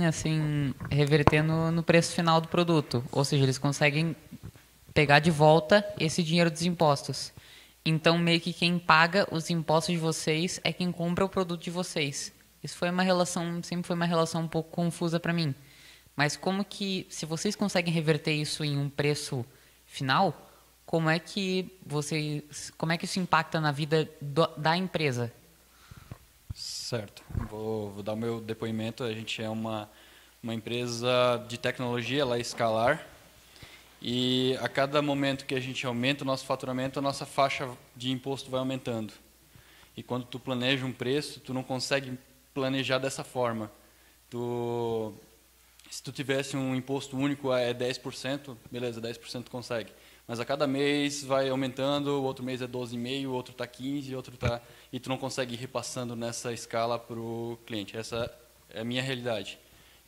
assim, reverter no preço final do produto. Ou seja, eles conseguem pegar de volta esse dinheiro dos impostos. Então, meio que quem paga os impostos de vocês é quem compra o produto de vocês. Isso foi uma relação, sempre foi uma relação um pouco confusa para mim. Mas como que, se vocês conseguem reverter isso em um preço final, como é que isso impacta na vida da empresa? Certo. Vou dar o meu depoimento. A gente é uma empresa de tecnologia, ela é escalar. E a cada momento que a gente aumenta o nosso faturamento, a nossa faixa de imposto vai aumentando. E quando tu planeja um preço, tu não consegue planejar dessa forma. Se tu tivesse um imposto único é 10%, beleza, 10% tu consegue. Mas a cada mês vai aumentando, o outro mês é 12,5%, o outro está 15%, o outro está... E tu não consegue ir repassando nessa escala para o cliente. Essa é a minha realidade.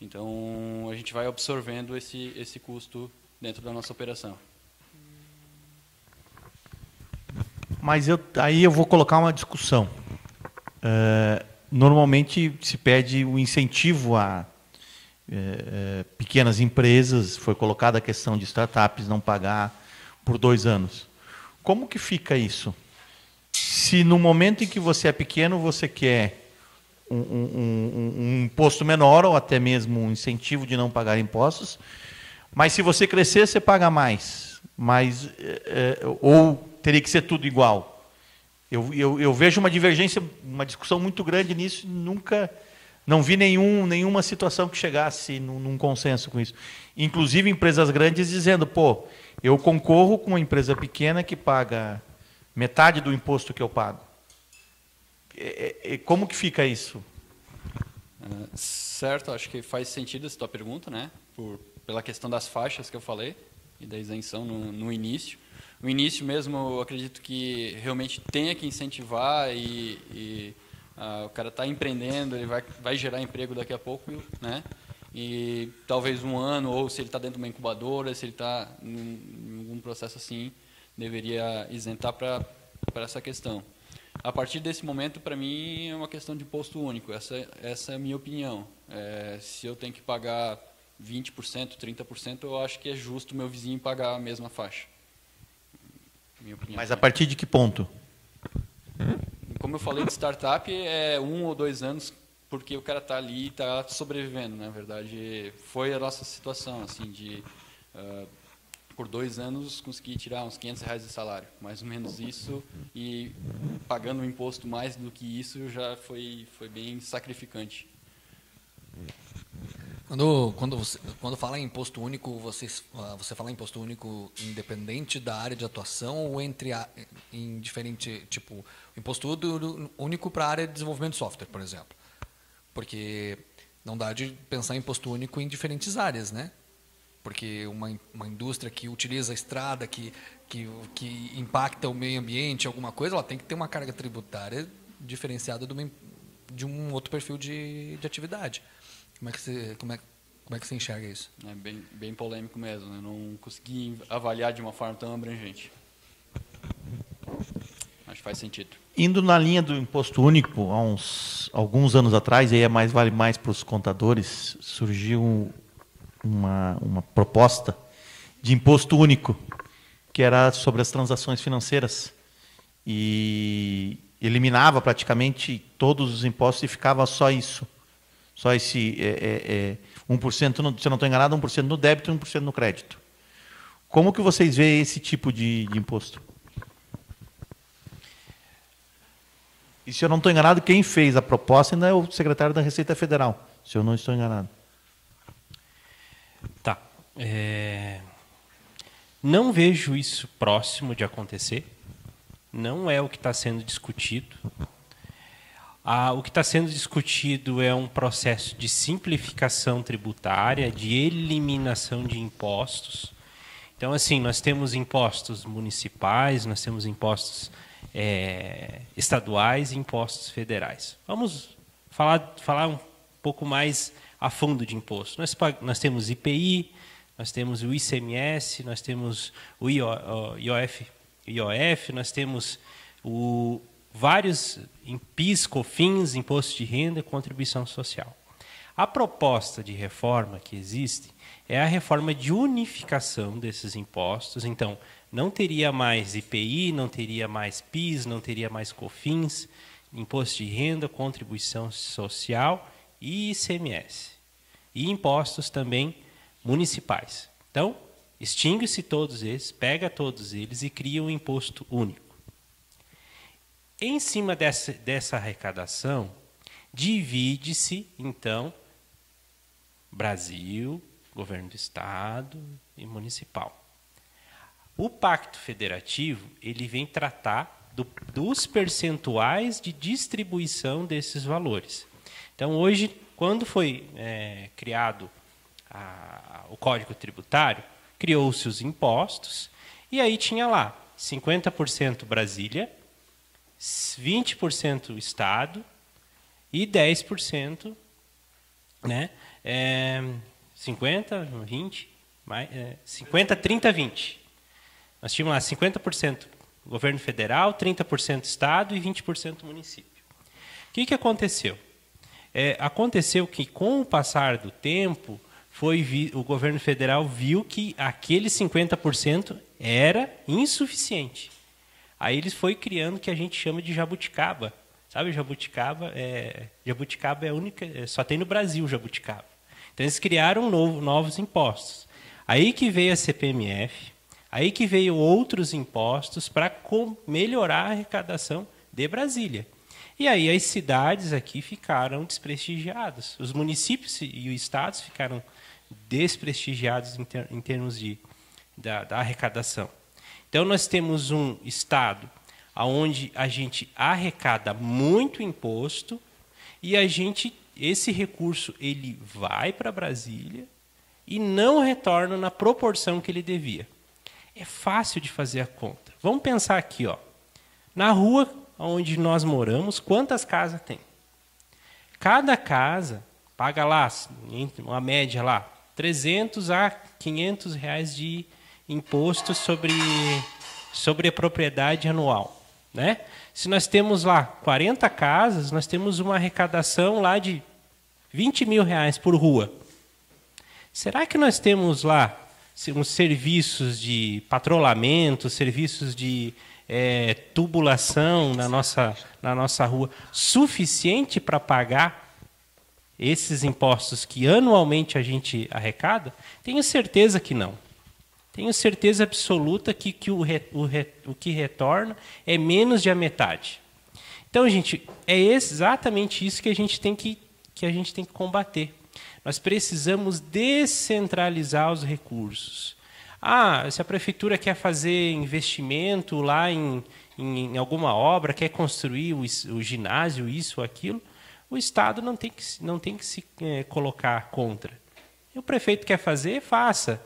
Então, a gente vai absorvendo esse custo dentro da nossa operação. Mas aí eu vou colocar uma discussão. Normalmente se pede o incentivo a pequenas empresas, foi colocada a questão de startups não pagar por 2 anos. Como que fica isso? Se no momento em que você é pequeno, você quer um imposto menor ou até mesmo um incentivo de não pagar impostos, mas se você crescer, você paga mais. Ou teria que ser tudo igual? Eu vejo uma divergência, uma discussão muito grande nisso, não vi nenhuma situação que chegasse num consenso com isso. Inclusive empresas grandes dizendo, pô, eu concorro com uma empresa pequena que paga metade do imposto que eu pago. Como que fica isso? Certo, acho que faz sentido essa tua pergunta, né? Pela questão das faixas que eu falei e da isenção no início. No início mesmo, eu acredito que realmente tenha que incentivar o cara está empreendendo, ele vai gerar emprego daqui a pouco, né? E talvez 1 ano, ou se ele está dentro de uma incubadora, se ele está em algum processo assim, deveria isentar para essa questão. A partir desse momento, para mim, é uma questão de imposto único. Essa é a minha opinião. Se eu tenho que pagar 20%, 30%, eu acho que é justo o meu vizinho pagar a mesma faixa. Minha opinião. Mas a partir de que ponto? Como eu falei de startup, é 1 ou 2 anos, porque o cara está ali e está sobrevivendo. Na verdade, foi a nossa situação, assim, de por 2 anos conseguir tirar uns R$500 de salário, mais ou menos isso, e pagando um imposto mais do que isso já foi bem sacrificante. Quando fala em imposto único, você fala em imposto único independente da área de atuação ou em diferente, tipo, imposto único para a área de desenvolvimento de software, por exemplo? Porque não dá de pensar em imposto único em diferentes áreas, né? Porque uma indústria que utiliza a estrada, que impacta o meio ambiente, alguma coisa, ela tem que ter uma carga tributária diferenciada de um outro perfil de atividade. Como é que você enxerga isso? É bem polêmico mesmo. Eu não consegui avaliar de uma forma tão abrangente. Acho que faz sentido. Indo na linha do imposto único, há alguns anos atrás, aí vale mais para os contadores, surgiu uma proposta de imposto único que era sobre as transações financeiras. E eliminava praticamente todos os impostos e ficava só isso. Só esse 1%, se eu não estou enganado, 1% no débito e 1% no crédito. Como que vocês veem esse tipo de imposto? E se eu não estou enganado, quem fez a proposta ainda é o secretário da Receita Federal, se eu não estou enganado. Tá. Não vejo isso próximo de acontecer. Não é o que está sendo discutido. O que está sendo discutido é um processo de simplificação tributária, de eliminação de impostos. Então, assim, nós temos impostos municipais, nós temos impostos estaduais e impostos federais. Vamos falar um pouco mais a fundo de imposto. Nós temos IPI, nós temos o ICMS, nós temos o IOF, nós temos vários PIS, COFINS, Imposto de Renda e Contribuição Social. A proposta de reforma que existe é a reforma de unificação desses impostos. Então, não teria mais IPI, não teria mais PIS, não teria mais COFINS, Imposto de Renda, Contribuição Social e ICMS. E impostos também municipais. Então, extingue-se todos esses, pega todos eles e cria um imposto único. Em cima dessa arrecadação, divide-se, então, Brasil, governo do Estado e municipal. O Pacto Federativo ele vem tratar dos percentuais de distribuição desses valores. Então, hoje, quando foi criado o Código Tributário, criou-se os impostos, e aí tinha lá 50% Brasília, 20% Estado e 10%, né? 50, 20, 50, 30, 20. Nós tínhamos lá 50% governo federal, 30% Estado e 20% município. O que aconteceu? Aconteceu que, com o passar do tempo, o governo federal viu que aquele 50% era insuficiente. Aí eles foi criando o que a gente chama de jabuticaba. Sabe, jabuticaba é a única, só tem no Brasil jabuticaba. Então eles criaram novos impostos. Aí que veio a CPMF, aí que veio outros impostos para melhorar a arrecadação de Brasília. E aí as cidades aqui ficaram desprestigiadas. Os municípios e os estados ficaram desprestigiados em termos da arrecadação. Então, nós temos um estado onde a gente arrecada muito imposto e esse recurso ele vai para Brasília e não retorna na proporção que ele devia. É fácil de fazer a conta. Vamos pensar aqui, ó. Na rua onde nós moramos, quantas casas tem? Cada casa paga lá, uma média lá, 300 a 500 reais de imposto sobre a propriedade anual, né? Se nós temos lá 40 casas, nós temos uma arrecadação lá de 20 mil reais por rua. Será que nós temos lá uns serviços de patrulhamento, serviços de tubulação na nossa rua suficiente para pagar esses impostos que anualmente a gente arrecada? Tenho certeza que não. Tenho certeza absoluta que o que retorna é menos de a metade. Então, gente, é exatamente isso que a gente tem que combater. Nós precisamos descentralizar os recursos. Se a prefeitura quer fazer investimento lá em alguma obra, quer construir o ginásio, isso ou aquilo, o Estado não tem que se colocar contra. E o prefeito quer fazer, faça.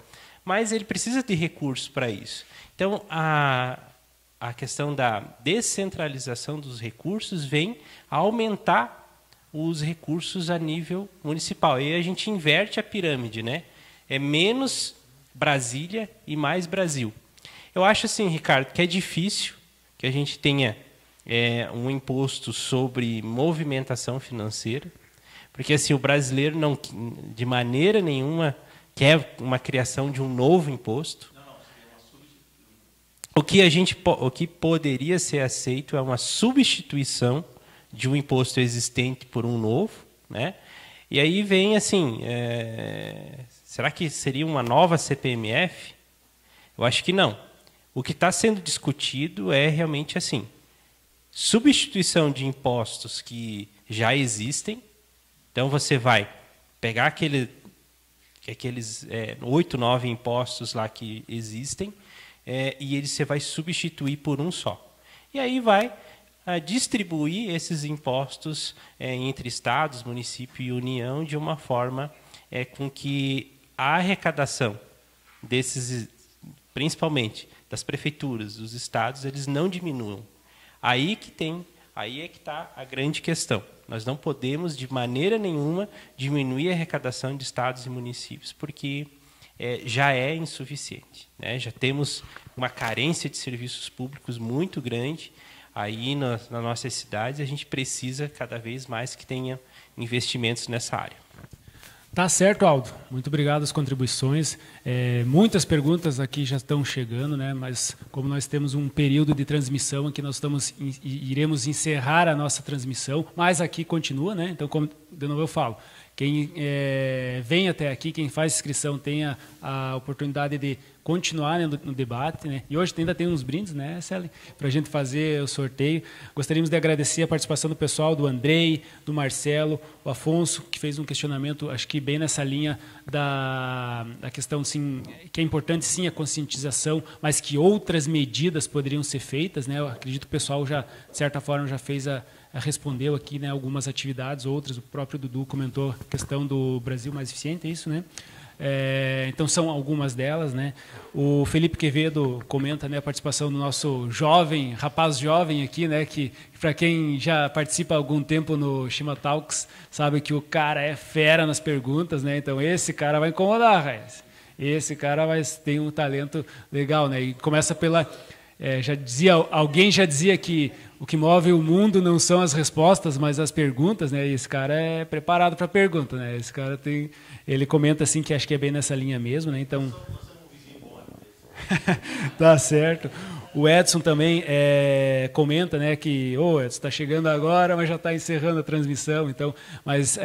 Mas ele precisa de recursos para isso. Então, a questão da descentralização dos recursos vem a aumentar os recursos a nível municipal. E aí a gente inverte a pirâmide, né? É menos Brasília e mais Brasil. Eu acho assim, Ricardo, que é difícil que a gente tenha um imposto sobre movimentação financeira, porque assim o brasileiro não, de maneira nenhuma, quer uma criação de um novo imposto. O que poderia ser aceito é uma substituição de um imposto existente por um novo, né? E aí vem assim, será que seria uma nova CPMF? Eu acho que não. O que está sendo discutido é realmente assim, substituição de impostos que já existem. Então você vai pegar aqueles 8, 9 impostos lá que existem, e você vai substituir por um só. E aí vai distribuir esses impostos entre estados, município e União de uma forma com que a arrecadação desses, principalmente das prefeituras, dos estados, eles não diminuam. Aí é que está a grande questão. Nós não podemos, de maneira nenhuma, diminuir a arrecadação de estados e municípios, porque já é insuficiente, né? Já temos uma carência de serviços públicos muito grande aí nas nossas cidades, e a gente precisa cada vez mais que tenha investimentos nessa área. Tá certo, Aldo. Muito obrigado pelas contribuições. Muitas perguntas aqui já estão chegando, né? Mas como nós temos um período de transmissão aqui, nós iremos encerrar a nossa transmissão, mas aqui continua, né? Então, como de novo eu falo, quem vem até aqui, quem faz inscrição, tenha a oportunidade de continuar, né, no debate, né? E hoje ainda tem uns brindes, né, Celi, para a gente fazer o sorteio. Gostaríamos de agradecer a participação do pessoal, do Andrei, do Marcelo, o Afonso, que fez um questionamento, acho que bem nessa linha da questão, sim, que é importante, sim, a conscientização, mas que outras medidas poderiam ser feitas, né? Eu acredito que o pessoal já, de certa forma, já fez respondeu aqui, né, algumas atividades, outras, o próprio Dudu comentou a questão do Brasil mais eficiente, é isso, né? Então são algumas delas, né? O Felipe Quevedo comenta, né, a participação do nosso rapaz jovem aqui, né, que para quem já participa há algum tempo no Shima Talks sabe que o cara é fera nas perguntas, né? Então esse cara vai incomodar, Raiz. Esse cara tem um talento legal, né? E começa pela alguém já dizia que o que move o mundo não são as respostas, mas as perguntas, né? E esse cara é preparado para a pergunta, né? Esse cara ele comenta assim que acho que é bem nessa linha mesmo, né? Então tá certo. O Edson também comenta, né, que Edson está chegando agora, mas já está encerrando a transmissão, então, mas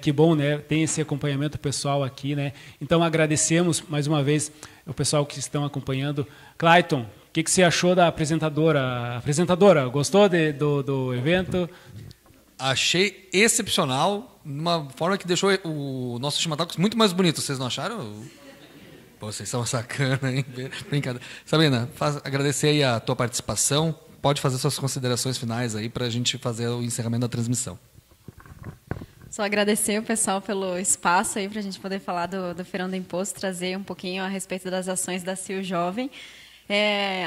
que bom, né? Tem esse acompanhamento pessoal aqui, né? Então agradecemos mais uma vez o pessoal que estão acompanhando. Clayton, o que você achou da apresentadora? Gostou do evento? Achei excepcional, de uma forma que deixou o nosso Shima Talks muito mais bonito. Vocês não acharam? Pô, vocês são sacana, hein? Brincadeira. Sabrina, agradecer aí a tua participação. Pode fazer suas considerações finais aí para a gente fazer o encerramento da transmissão. Só agradecer o pessoal pelo espaço aí para a gente poder falar do Feirão do Imposto, trazer um pouquinho a respeito das ações da CIO Jovem.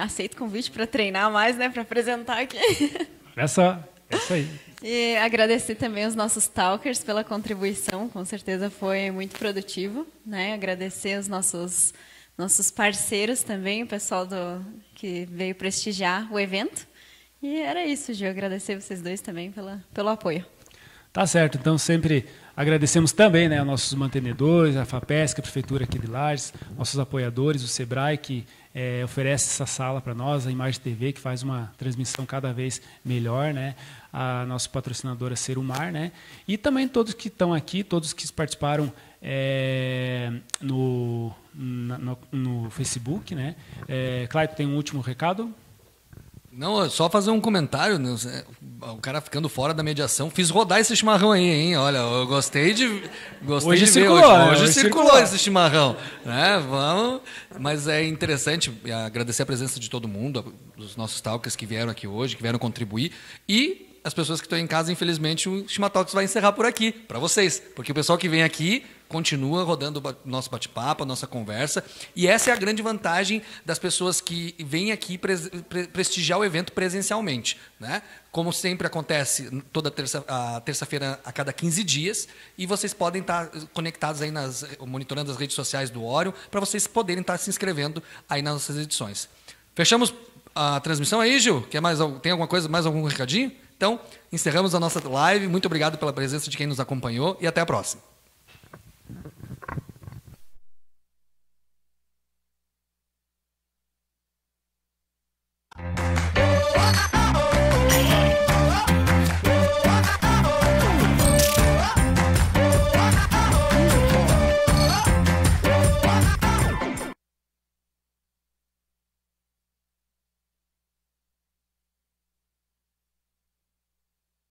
Aceito o convite para treinar mais, né, para apresentar aqui. É isso aí. E agradecer também os nossos talkers pela contribuição, com certeza foi muito produtivo, né? Agradecer os nossos parceiros também, o pessoal que veio prestigiar o evento. E era isso, Gil. Agradecer vocês dois também pelo apoio. Tá certo, então sempre agradecemos também, né, aos nossos mantenedores, a FAPESC, a Prefeitura aqui de Lages, nossos apoiadores, o SEBRAE, que oferece essa sala para nós, a Imagem TV, que faz uma transmissão cada vez melhor, né, a nossa patrocinadora Serumar, né, e também todos que estão aqui, todos que participaram no Facebook, né. Clayton, tem um último recado? Não, só fazer um comentário, né? O cara ficando fora da mediação. Fiz rodar esse chimarrão aí, hein? Olha, eu gostei de ver hoje. Hoje circulou esse chimarrão, né? Vamos, mas é interessante agradecer a presença de todo mundo, dos nossos talkers que vieram aqui hoje, que vieram contribuir, e as pessoas que estão em casa, infelizmente, o Shima Talks vai encerrar por aqui, para vocês, porque o pessoal que vem aqui continua rodando o nosso bate-papo, a nossa conversa, e essa é a grande vantagem das pessoas que vêm aqui prestigiar o evento presencialmente, né? Como sempre acontece toda terça-feira a cada 15 dias, e vocês podem estar conectados aí monitorando as redes sociais do Orion, para vocês poderem estar se inscrevendo aí nas nossas edições. Fechamos a transmissão aí, Gil? Tem alguma coisa, mais algum recadinho? Então, encerramos a nossa live. Muito obrigado pela presença de quem nos acompanhou e até a próxima.